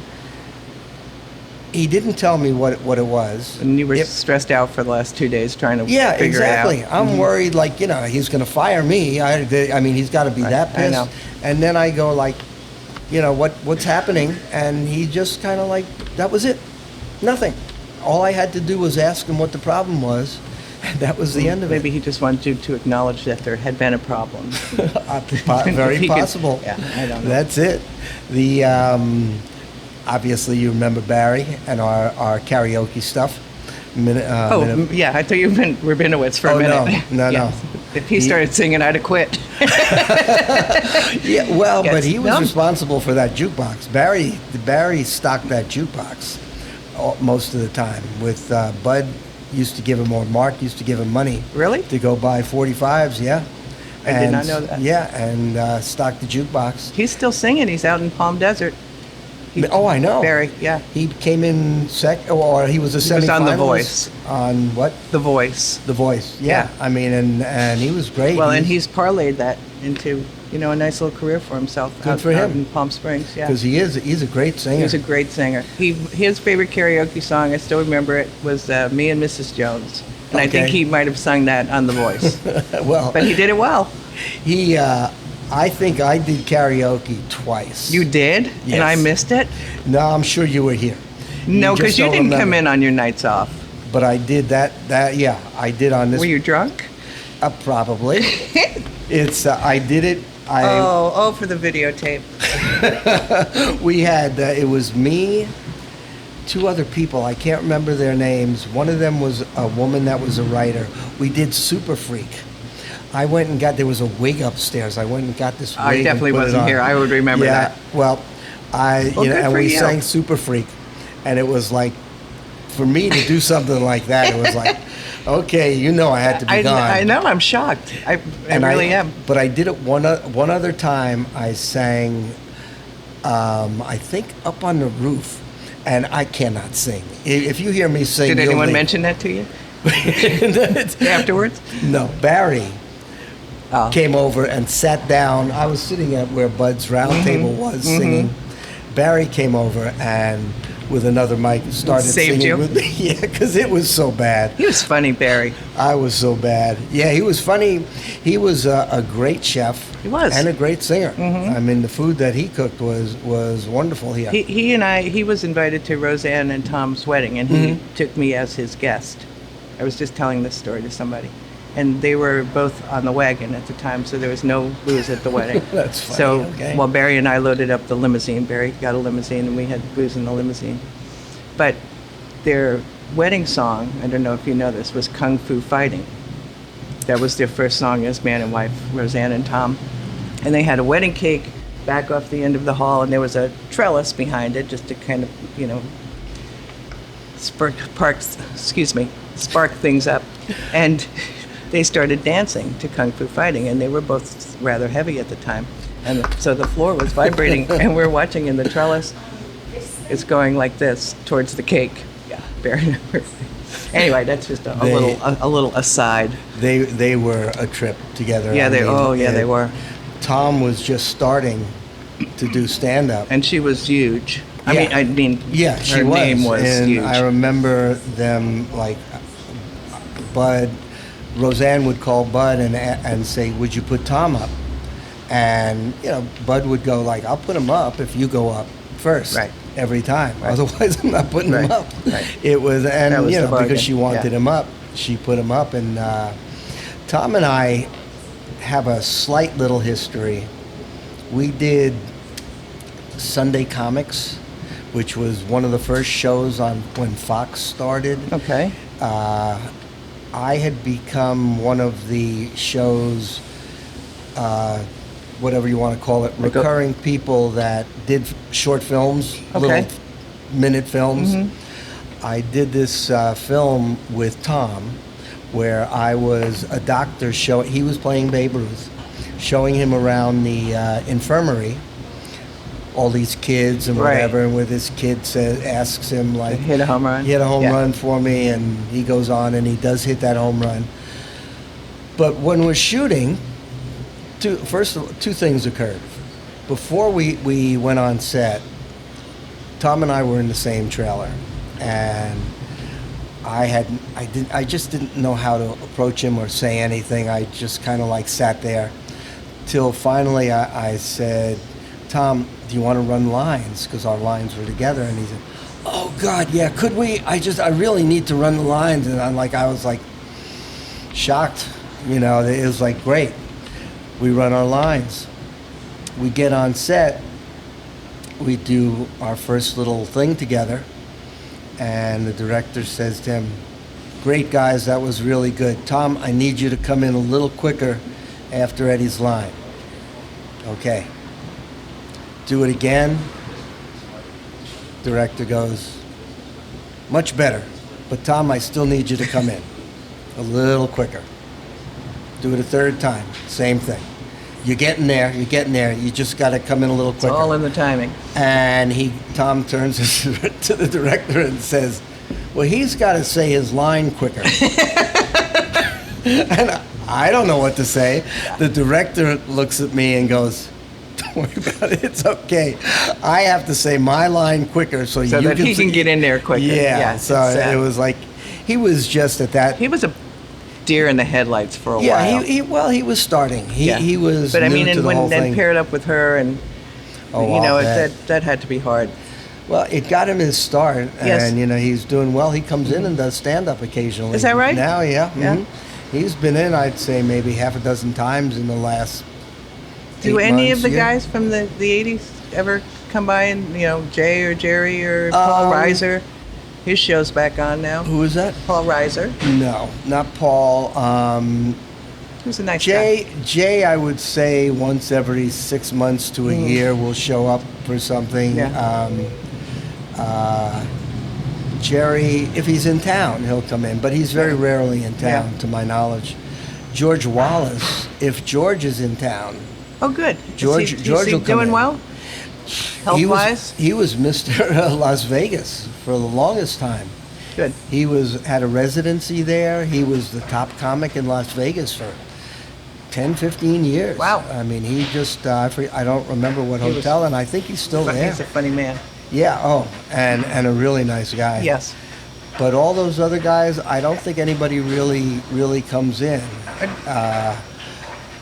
He didn't tell me what it was. And you were It- stressed out for the last 2 days trying to Yeah, figure exactly. it out. Mm-hmm. I'm worried, like, he's going to fire me. I mean, he's got to be that I pissed. know. And then I go, like, what's happening? And he just kind of like, that was it. Nothing. All I had to do was ask him what the problem was, and that was the end of Maybe it. he just wanted you to acknowledge that there had been a problem. Very He could- possible. yeah, I don't know. That's it. The obviously you remember Barry and our karaoke stuff. Yeah, I thought you meant Rabinowitz for a Oh, minute. no. If he started singing, I'd have quit. Yeah, well, Yes. but he was No. responsible for that jukebox. Barry stocked that jukebox most of the time. With Bud used to give him, or Mark used to give him money. Really? To go buy 45s, yeah. I did not know that. Yeah, and stock the jukebox. He's still singing. He's out in Palm Desert. Oh, I know. Barry, yeah. He came in or he was a He was on The semifinalist Voice. On what? The Voice. The Voice. Yeah. Yeah. I mean, and he was great. Well, and he's parlayed that into, a nice little career for himself. Good out, for out him. in Palm Springs, yeah. because he's a great singer. He's a great singer. His favorite karaoke song, I still remember it, was Me and Mrs. Jones. And I think Okay. he might have sung that on The Voice. Well, But he did it well. he. I think I did karaoke twice. You did? Yes. And I missed it? No, I'm sure you were here. No, just because you don't didn't come remember. in on your nights off. But I did that. Yeah, I did on this. Were you drunk? Probably. It's. I did it. For the videotape. We had. It was me, 2 other people. I can't remember their names. One of them was a woman that was a writer. We did Super Freak. I went and got. There was a wig upstairs. I went and got this wig. I definitely and put it wasn't on. here. I would remember Yeah. that. Well, Well, good and for we you. sang Super Freak, and it was like, for me to do something like that, it was like, okay, I had to be gone. I know, I'm shocked. I really am. But I did it one other time. I sang, I think, Up on the Roof, and I cannot sing. If you hear me sing, Did you'll anyone leave. mention that to you It's- afterwards? No, Barry Oh. came over and sat down. I was sitting at where Bud's round table was singing. Barry came over and with another mic started Saved singing you? with me. Yeah, because it was so bad. He was funny, Barry. I was so bad. Yeah, he was funny. He was a great chef. He was. And a great singer. I mean, the food that he cooked was wonderful here. He was invited to Roseanne and Tom's wedding, and he took me as his guest. I was just telling this story to somebody. And they were both on the wagon at the time, so there was no booze at the wedding. That's funny, So, okay. well, Barry and I loaded up the limousine. Barry got a limousine, and we had booze in the limousine. But their wedding song, I don't know if you know this, was Kung Fu Fighting. That was their first song as man and wife, Roseanne and Tom. And they had a wedding cake back off the end of the hall, and there was a trellis behind it just to kind of, spark things up. And they started dancing to Kung Fu Fighting, and they were both rather heavy at the time. And so the floor was vibrating, and we're watching, and the trellis is going like this towards the cake. Yeah, Barry. Anyway, that's just a little aside. They were a trip together. Yeah, they and were. Tom was just starting to do stand-up. And she was huge. Yeah. I mean, Yeah, she her was. name was and huge. I remember them, like, Bud, Roseanne would call Bud and say, would you put Tom up? And, Bud would go like, I'll put him up if you go up first. Right. Every time. Right. Otherwise, I'm not putting him Right. up. Right. It was, and, That was the bargain. because she wanted Yeah. him up, she put him up. And Tom and I have a slight little history. We did Sunday Comics, which was one of the first shows on when Fox started. Okay. I had become one of the show's, whatever you want to call it, recurring people that did short films, little minute films. I did this film with Tom, where I was a doctor. He was playing Babe Ruth, showing him around the infirmary, all these kids and whatever, and where this kid asks him, like, hit a home run. Hit a home run for me, and he goes on and he does hit that home run. But when we're shooting, two things occurred. Before we went on set, Tom and I were in the same trailer, and I just didn't know how to approach him or say anything. I just kind of like sat there till finally I said, Tom, do you want to run lines? Because our lines were together. And he said, oh God, yeah, could we? I really need to run the lines. And I was like shocked, you know. It was like, great. We run our lines. We get on set. We do our first little thing together. And the director says to him, great, guys, that was really good. Tom, I need you to come in a little quicker after Eddie's line. Okay. Do it again. Director goes, much better. But Tom, I still need you to come in a little quicker. Do it a third time. Same thing. You're getting there. You just got to come in a little quicker. It's all in the timing. And Tom turns to the director and says, well, he's got to say his line quicker. And I don't know what to say. The director looks at me and goes, don't worry about it. It's okay. I have to say my line quicker so you that he can get in there quicker. Yeah. So it was like, he was just at that. He was a deer in the headlights for a while. Yeah, he was starting. He was. But I mean, new to and the whole when then thing. paired up with her, and that had to be hard. Well, it got him his start, Yes. and he's doing well. He comes in and does stand up occasionally. Is that right? Now, yeah. Yeah. Mhm. He's been in, I'd say, maybe half a dozen times in the last. Do 8 any months, of the yeah. guys from the 80s ever come by and, Jay or Jerry or Paul Reiser? His show's back on now. Who is that? Paul Reiser. No, not Paul. He was a nice guy. Jay, I would say once every 6 months to a year will show up for something. Yeah. Jerry, if he's in town, he'll come in, but he's very rarely in town, to my knowledge. George Wallace, if George is in town. Oh, good. George is he will come doing in. well? Health-wise? He was Mr. Las Vegas for the longest time. Good. He had a residency there. He was the top comic in Las Vegas for 10, 15 years. Wow. I mean, he just, I don't remember what hotel, and I think he's still there. He's a funny man. Yeah, and a really nice guy. Yes. But all those other guys, I don't think anybody really comes in.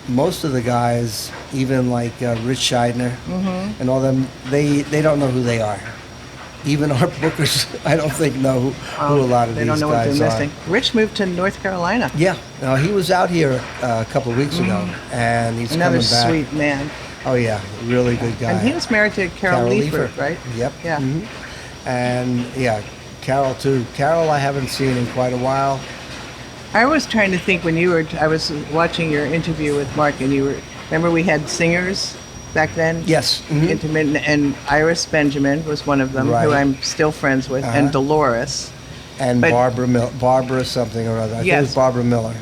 Most of the guys, even like Rich Scheidner and all them, they don't know who they are. Even our bookers, I don't think know who a lot of they these don't know guys what they're are. missing. Rich moved to North Carolina. Yeah, no, he was out here a couple of weeks ago, and he's Another coming back. sweet man. Oh yeah, really good guy. And he was married to Carol Leifert, right? Yep. Yeah. Mhm. And yeah, Carol too. Carol, I haven't seen in quite a while. I was trying to think when I was watching your interview with Mark, and remember we had singers back then? Yes. Mhm. Intermittent, and Iris Benjamin was one of them, Right. who I'm still friends with, and Dolores. And But- Barbara something or other. I think it Yes. was Barbara Miller.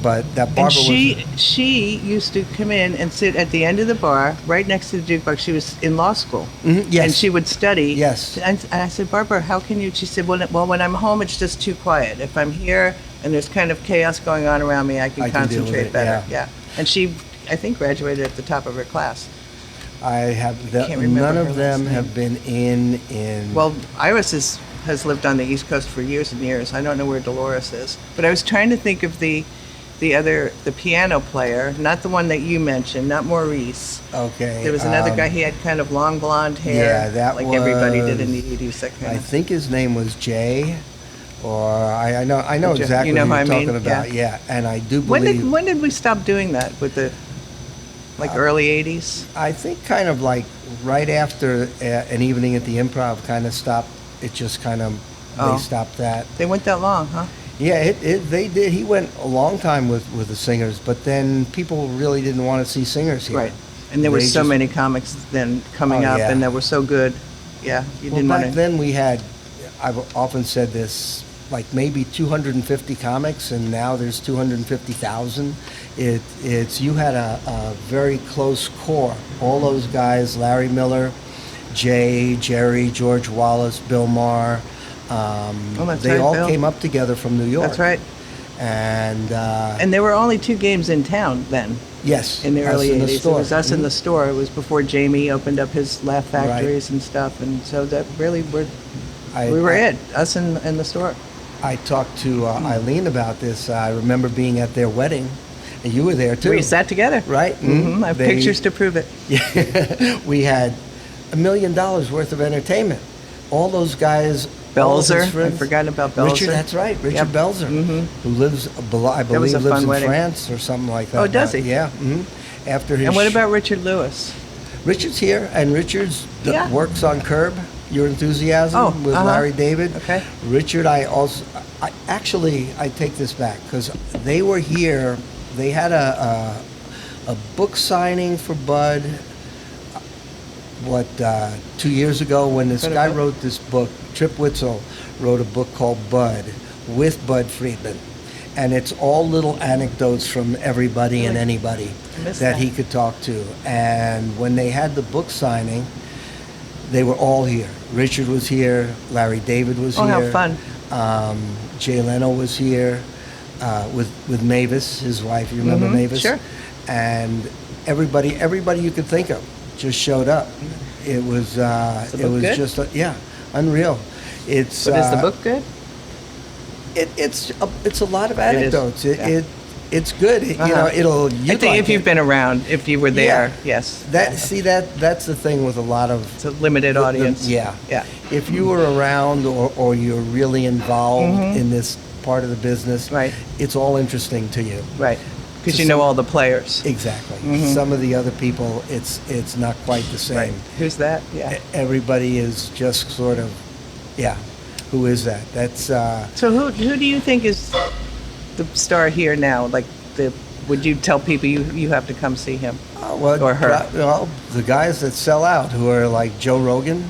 But that Barbara And she used to come in and sit at the end of the bar, right next to the jukebox. She was in law school. Yes. And she would study. Yes. And I said, Barbara, how can you? She said, well, when I'm home, it's just too quiet. If I'm here and there's kind of chaos going on around me, I can I can deal with concentrate it, better. yeah. And she, I think, graduated at the top of her class. I have Can't remember none her of them last have been in. Well, Iris has lived on the East Coast for years and years. I don't know where Dolores is. But I was trying to think of the piano player, not the one that you mentioned, not Maurice. Okay. There was another guy, he had kind of long blonde hair. Yeah, that like everybody did in was- the 80s. That kind I of. think his name was Jay, or I know Jay. exactly You know who who you're I mean? talking about. Yeah. Yeah, and I do believe. When did we stop doing that with the Like early 80s? I think kind of like right after an evening at the Improv kind of stopped. It just kind of Oh. they stopped that. They went that long, huh? Yeah, they did. He went a long time with the singers, but then people really didn't want to see singers here. Right. And there were They so just- many comics then coming Oh, up, yeah. and that were so good. Yeah, you Well, didn't back want to. then we had, I've often said this, like maybe 250 comics, and now there's 250,000. It's you had a very close core. All those guys, Larry Miller, Jay, Jerry, George Wallace, Bill Maher, that's they right, all Bill. came up together from New York. That's right. And, And there were only 2 games in town then, yes, in the us early in the 80s. It store. was us in the store. It was before Jamie opened up his Laugh Factories Right. and stuff, and so that really I- we were I- it. Us in the store. I talked to Eileen about this. I remember being at their wedding, and you were there too. We sat together. Right? I have They- pictures to prove it. Yeah, we had $1 million worth of entertainment. All those guys, all of his Belzer. I friends- forgot about Belzer. Richard, that's right, Richard Yep. Belzer, who lives, I was believe, a lives fun in wedding. France or something like that. Oh, does he? Yeah. After his And what about Richard Lewis? Richard's here, and Richard's Yeah. works on Curb Your Enthusiasm Oh, with uh-huh. Larry David. Okay. Richard, I take this back because they were here. They had a book signing for Bud. 2 years ago when this What guy about- wrote this book, Trip Witzel wrote a book called Bud with Bud Friedman. And it's all little anecdotes from everybody and Really? anybody I missed that that. he could talk to. And when they had the book signing, they were all here. Richard was here, Larry David was Oh, here. how fun. Jay Leno was here with Mavis, his wife. You remember Mavis? sure. And everybody you could think of just showed up. It was the it book was good? just unreal. It's But is the book good? it's a lot of It is, anecdotes. yeah. It's good. You Uh-huh. know, it'll. I You'd think like if you've it. been around, if you were there, Yeah. yes. That's the thing with a lot of It's a limited audience. yeah. Yeah. If you were around or you're really involved in this part of the business, Mm-hmm. Right. it's all interesting to you. Right. Because So you know some- all the players. Exactly. Some of the other people, it's not quite the same. Right. Who's that? Yeah. Everybody is just sort of, yeah. Who is that? That's So who do you think is the star here now? Like would you tell people you have to come see him? Or her. Well, the guys that sell out, who are like Joe Rogan.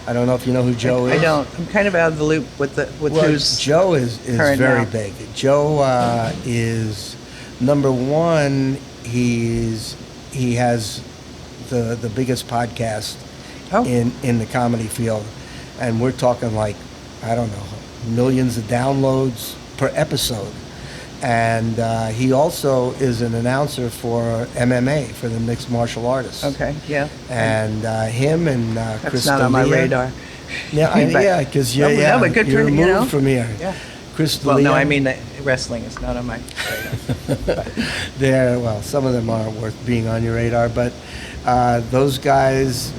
I don't know if you know who Joe is. I don't. I'm kind of out of the loop with Well, who's Joe is current very now. big. Joe is number one. He has the biggest podcast Oh. in the comedy field, and we're talking like, I don't know, millions of downloads per episode. And he also is an announcer for MMA, for the mixed martial artists. Okay. Yeah. And him and That's Chris not on my D'Elia. radar. Yeah, But- because No, yeah, but good for you're you, removed know? from here. Yeah. Chris Well, no, D'Elia. I mean that wrestling is not on my radar. Some of them aren't worth being on your radar, but those guys,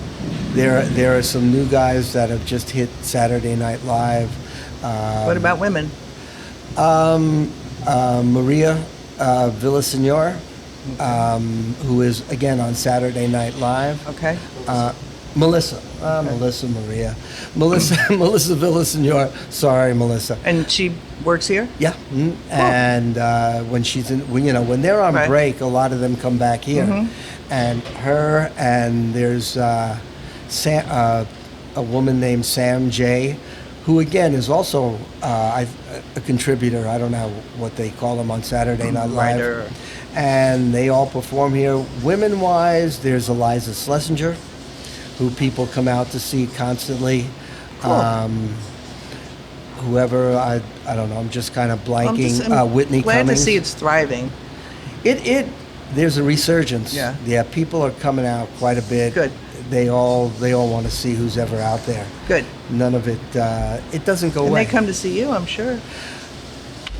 there are some new guys that have just hit Saturday Night Live. What about women? Maria Villasenor, who is again on Saturday Night Live. Okay. Melissa Maria, Melissa Villasenor. Sorry, Melissa. And she works here? Yeah, and when she's in, when they're on Right. break, a lot of them come back here, and her and there's a woman named Sam J, who again is also a contributor. I don't know what they call them on Saturday Night Live, Writer. and they all perform here. Women-wise, there's Eliza Schlesinger, who people come out to see constantly. Cool. Whoever, I don't know, I'm just kind of blanking. I'm Whitney glad Cummings. to see it's thriving. There's a resurgence. Yeah. People are coming out quite a bit. Good. They all want to see who's ever out there. Good. None of it, it doesn't go And away. they come to see you, I'm sure.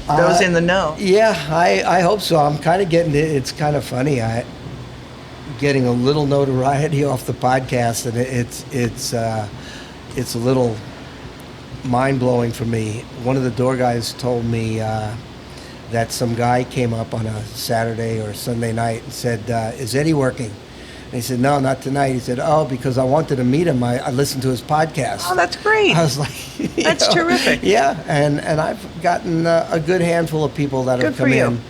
Those in the know. Yeah, I hope so. I'm kind of getting it. It's kind of funny. Getting a little notoriety off the podcast, and it's a little mind blowing for me. One of the door guys told me that some guy came up on a Saturday or Sunday night and said, "Is Eddie working?" And he said, "No, not tonight." He said, "Oh, because I wanted to meet him. I listened to his podcast." Oh, that's great. I was like, you That's terrific. Yeah, and I've gotten a good handful of people that Good have for come you. in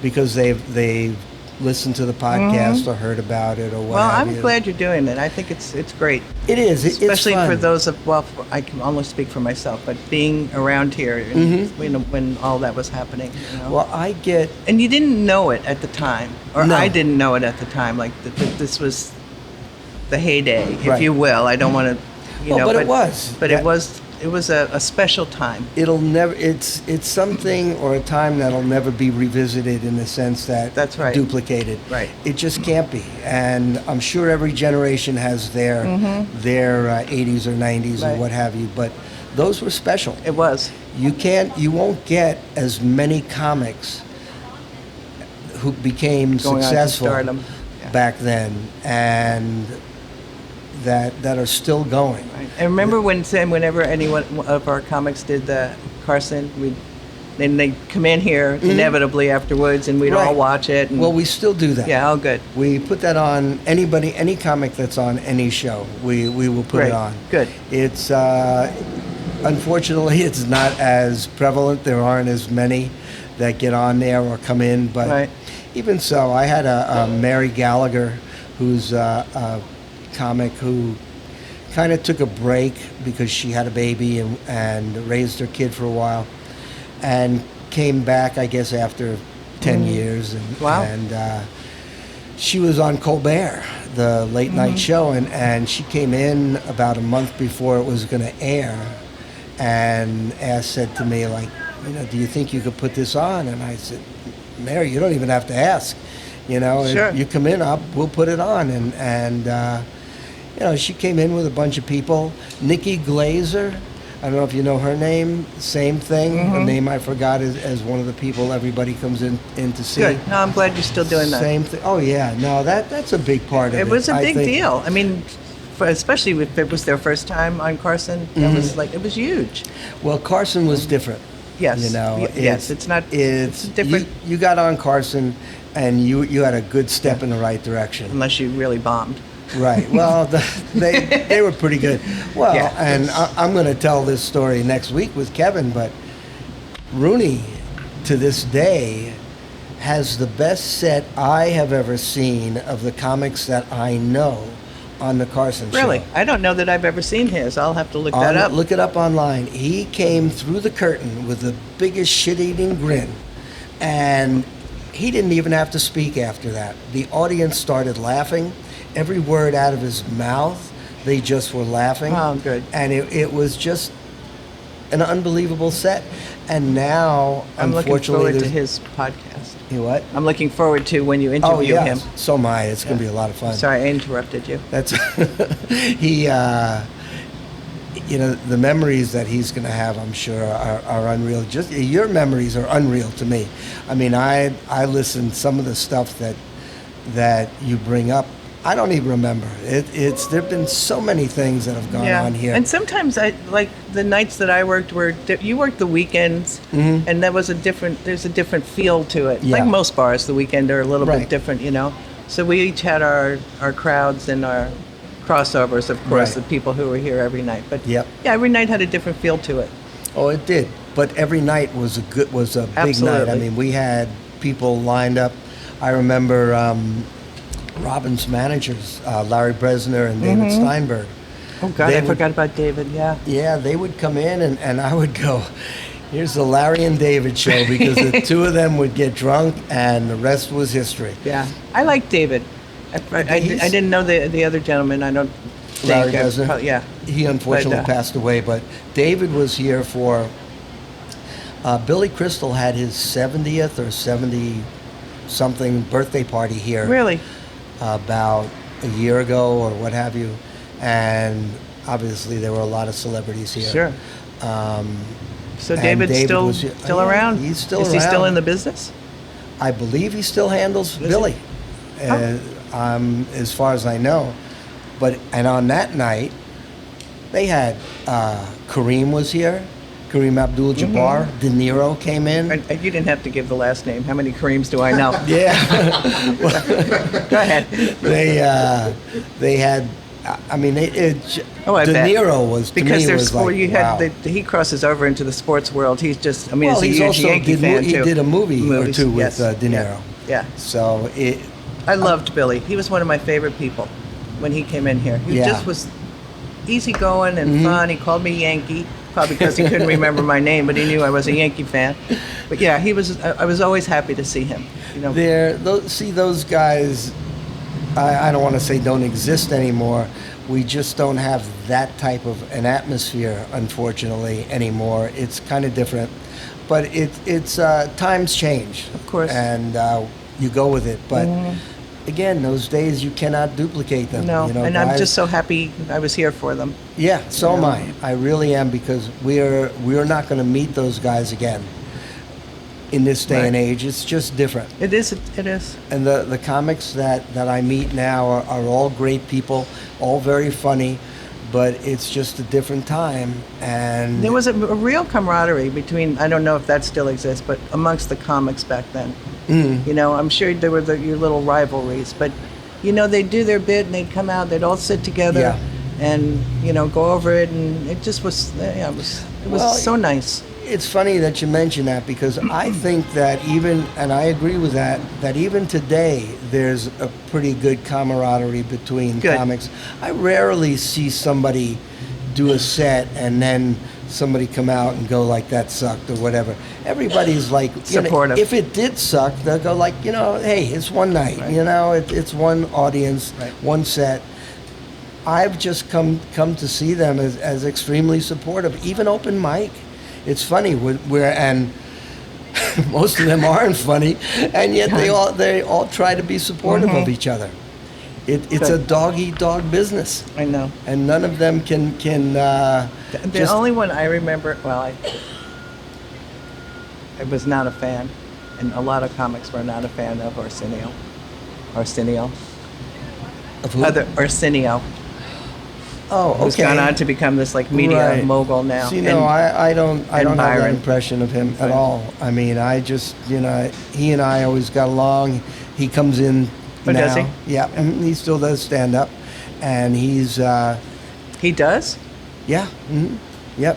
because they've listened to the podcast or heard about it or what Well, have I'm you. glad you're doing it. I think it's great. It is. Especially it's fun. for those of, well, I can only speak for myself, but being around here and, when all that was happening, you know. Well, I get. And you didn't know it at the time, or No. I didn't know it at the time, like this was the heyday, if Right. you will. I don't want to, Well, but it was. But That- it was a special time. It'll never. It's something or a time that'll never be revisited in the sense that That's right. duplicated. Right. It just can't be. And I'm sure every generation has their 80s or 90s or Right. what have you. But those were special. It was. You won't get as many comics who became Going on to successful stardom. Yeah. back then and that are still going. Right. I remember whenever anyone of our comics did the Carson, then they'd come in here inevitably afterwards, and we'd all Right. watch it. And, Well, we still do that. yeah, all good. We put that on any comic that's on any show. We will put Great. it on. Good. It's unfortunately it's not as prevalent. There aren't as many that get on there or come in. But Right. even so, I had a Mary Gallagher, who's a comic who kind of took a break because she had a baby and raised her kid for a while, and came back, I guess, after 10 years. And, Wow. And she was on Colbert, the late night show, and she came in about a month before it was going to air, and said to me, like, do you think you could put this on? And I said, Mary, you don't even have to ask. Sure. If you come in, we'll put it on. And she came in with a bunch of people. Nikki Glazer, I don't know if you know her name. Same thing. Her name I forgot as one of the people everybody comes in to see. Good. No, I'm glad you're still doing that. Same thing. Oh yeah, no, that's a big part of it. It was a I big think. deal. I mean, especially if it was their first time on Carson, it was it was huge. Well, Carson was different. Yes. Yes, it's not. It's different You got on Carson, and you had a good step in the right direction. unless you really bombed. Right. Well, they were pretty good. Well, Yeah. and I'm going to tell this story next week with Kevin, but Rooney, to this day, has the best set I have ever seen of the comics that I know on the Carson show. Really, I don't know that I've ever seen his. I'll have to look that up. Look it up online. He came through the curtain with the biggest shit-eating grin, and he didn't even have to speak after that. The audience started laughing. Every word out of his mouth, they just were laughing. Oh, good. And it was just an unbelievable set. And now, I'm looking unfortunately, forward to there's- his podcast. You what? I'm looking forward to when you Oh, interview yeah. him. So am I. It's going to be a lot of fun. Sorry, I interrupted you. That's he. The memories that he's going to have, I'm sure, are unreal. Just your memories are unreal to me. I mean, I listened some of the stuff that you bring up. I don't even remember. There've been so many things that have gone on here. And sometimes I like the nights that I worked you worked the weekends, and there's a different feel to it. Yeah. Like most bars, the weekend are a little Right. bit different, So we each had our crowds and our crossovers, of course, Right. the people who were here every night. But Yep. yeah, every night had a different feel to it. Oh, it did. But every night was a big night. I Absolutely. mean, we had people lined up. I remember Robin's managers, Larry Bresner and David Steinberg. Oh God, They I would- forgot about David. Yeah. Yeah, they would come in and I would go, here's the Larry and David show, because the two of them would get drunk and the rest was history. Yeah, I like David. I didn't know the other gentleman. I don't think. Larry Bresner. Yeah. He unfortunately But, passed away, but David was here for, Billy Crystal had his 70th or 70-something birthday party here. Really? About a year ago or what have you. And obviously there were a lot of celebrities here. Sure. So and David's David still was here. still Oh, yeah, around? he's still Is he still around. in the business? I believe he still handles Billy, as far as I know. And on that night, they had Kareem was here, Kareem Abdul-Jabbar. De Niro came in. And you didn't have to give the last name. How many Kareems do I know? Yeah. Go ahead. They had. I mean, De I bet. Niro was, to Because me, there's was sport. like, You wow. had he crosses over into the sports world. He's just. I mean, Well, he's he's a huge also Yankee fan he too. did a movie or two with yes. De Niro. Yeah. So it. I loved Billy. He was one of my favorite people when he came in here. He Yeah. just was easygoing and fun. He called me Yankee, probably because he couldn't remember my name, but he knew I was a Yankee fan. But yeah, he was. I was always happy to see him. You know. Those guys. I don't want to say don't exist anymore. We just don't have that type of an atmosphere, unfortunately, anymore. It's kind of different, but it's times change, Of course. and you go with it. But again, those days you cannot duplicate them. No, you know, and I'm guys- just so happy I was here for them. Yeah, so am know. I. I really am, because we're not going to meet those guys again in this day and Right. age. It's just different. It is. It is. And the comics that I meet now are all great people, all very funny, but it's just a different time. And There was a real camaraderie between. I don't know if that still exists, but amongst the comics back then. You know, I'm sure there were your little rivalries, but you know, they'd do their bit and they'd come out. They'd all sit together. Yeah. And you know, go over it, and it just was. Yeah, it was Well, so nice. it's funny that you mention that, because I think that even, and I agree with that even today there's a pretty good camaraderie between Good. comics. I rarely see somebody do a set and then somebody come out and go like, that sucked or whatever. Everybody's like, you know, Supportive. if it did suck, they'll go like, you know, hey, it's one night, Right. you know, it's one audience, Right. one set. I've just come to see them as extremely supportive, even open mic. It's funny and most of them aren't funny, and yet they all try to be supportive of each other. It's a Good. dog-eat-dog business, I know. and none of them can The just, only one I remember. Well, I was not a fan, and a lot of comics were not a fan of Arsenio. of who? Arsenio. Oh, okay. Who's gone on to become this like media Right. mogul now. See, no, I don't have that Byron. impression of him at Right. all. I mean, I just, you know, he and I always got along. He comes in Oh, now. does he? Yeah, he still does stand up, and he's He does. yeah, yep.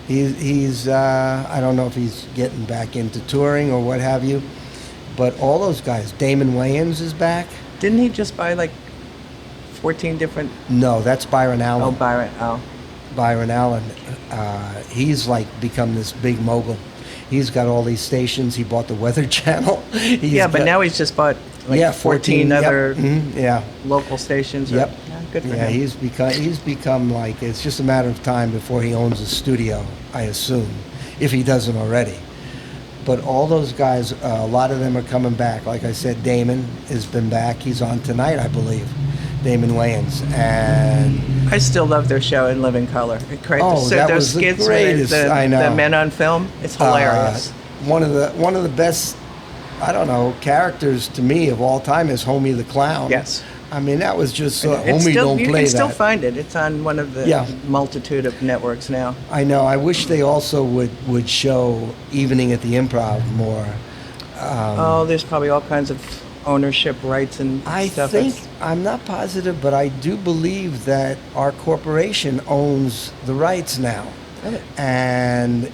He's I don't know if he's getting back into touring or what have you, but all those guys. Damon Wayans is back. Didn't he just buy like 14 different? No, that's Byron Allen. Oh, Byron. Oh, Byron Allen, he's like become this big mogul. He's got all these stations. He bought the Weather Channel. yeah, but now he's just bought like 14 yep, other yeah, local stations. yep. Yeah, good for Yeah, him. he's become like, it's just a matter of time before he owns a studio, I assume, if he doesn't already. But all those guys, a lot of them are coming back. Like I said, Damon has been back. He's on tonight, I believe. Damon Wayans, and I still love their show in living color. Oh, that those was the skits with greatest. I know. the men on film. It's hilarious. One of the best, I don't know, characters to me of all time is Homie the Clown. Yes. I mean, that was just It's Homie still, don't you play can still that. find it. It's on one of the Yeah. multitude of networks now. I know. I wish they also would show Evening at the Improv more. Oh, there's probably all kinds of ownership rights and I stuff. think, It's- I'm not positive, but I do believe that our corporation owns the rights now. Really? And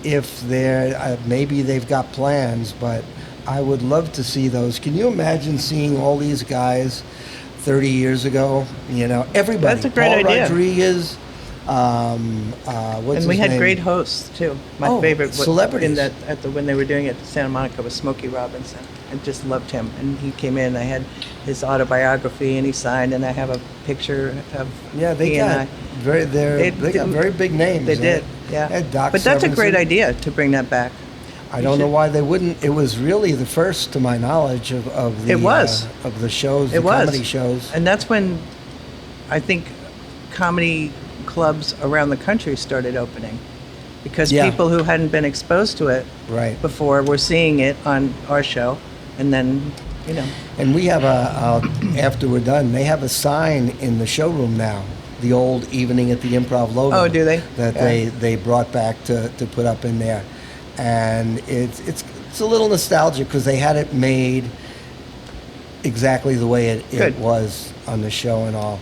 if they're, maybe they've got plans, but I would love to see those. Can you imagine seeing all these guys 30 years ago? You know, everybody. That's a great Paul idea. Rodriguez, what's and we his had name? great hosts too. My Oh, favorite celebrities. in that when they were doing it at Santa Monica was Smokey Robinson. I just loved him, and he came in. I had his autobiography, and he signed, and I have a picture of Yeah, they he got and they got very big names. They did, yeah. Had Doc But that's a great Severinsen. idea to bring that back. I don't know why they wouldn't. It was really the first, to my knowledge, of the It was. Of the shows, It the was comedy shows. and that's when I think comedy clubs around the country started opening, because Yeah. people who hadn't been exposed to it Right. before were seeing it on our show, and then you know. And we have after we're done, they have a sign in the showroom now the old Evening at the Improv logo. Oh, do they? That Yeah. they brought back to put up in there, and it's a little nostalgic because they had it made exactly the way it Good. was on the show and all.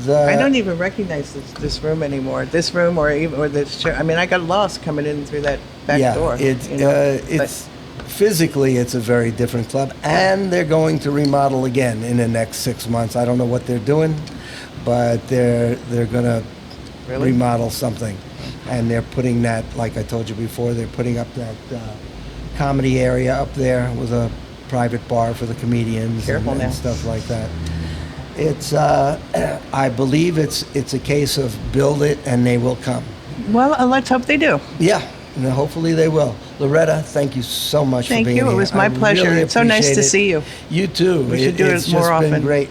I don't even recognize this room anymore. This room or this chair. I mean, I got lost coming in through that back door. It's you know? it's physically it's a very different club, and they're going to remodel again in the next 6 months. I don't know what they're doing, but they're going to Really? remodel something, and they're putting that, like I told you before, they're putting up that comedy area up there with a private bar for the comedians Careful now. and stuff like that. It's I believe it's a case of build it and they will come. Well, let's hope they do. Yeah, and hopefully they will. Loretta, thank you so much Thank for being you. here. It was my I pleasure. really It's so nice appreciate to it. see you. You too. We should do it it's more just been often. great.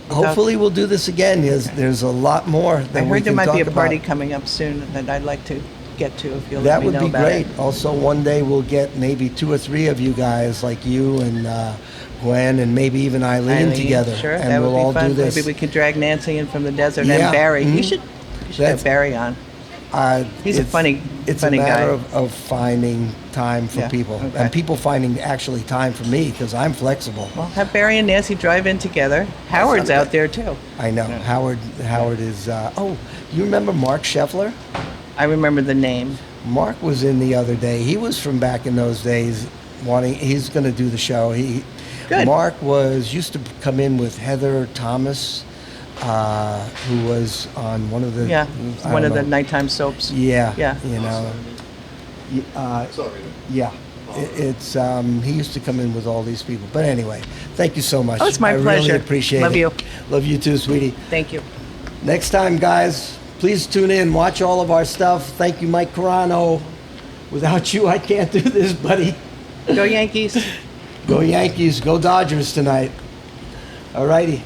Hopefully we'll do this again. There's a lot more that I we heard there can might be a talk party about. coming up soon that I'd like to get to if you'll That let me would know be about great. it. Also, one day we'll get maybe 2 or 3 of you guys, like you and Gwen, and maybe even Eileen together, Sure, and that we'll would be all fun. do this. Maybe we could drag Nancy in from the desert Yeah, and Barry. mhm. You should That's- have Barry on. He's a It's- funny It's guy. a matter of finding time for Yeah, people, okay. and people finding actually time for me because I'm flexible. Well, have Barry and Nancy drive in together. Howard's out there too. I know Howard is. Oh, you remember Mark Scheffler? I remember the name. Mark was in the other day. He was from back in those days. He's going to do the show. Good. Mark used to come in with Heather Thomas, who was on one of the Yeah, I one don't of the know. nighttime soaps. Yeah, Yeah. you know. Sorry. Yeah, it's he used to come in with all these people. But anyway, thank you so much. Oh, it's my I pleasure. really appreciate Love it. you. Love you too, sweetie. Thank you. Next time, guys, please tune in. Watch all of our stuff. Thank you, Mike Carano. Without you, I can't do this, buddy. Go Yankees. Go Yankees. Go Dodgers tonight. All righty.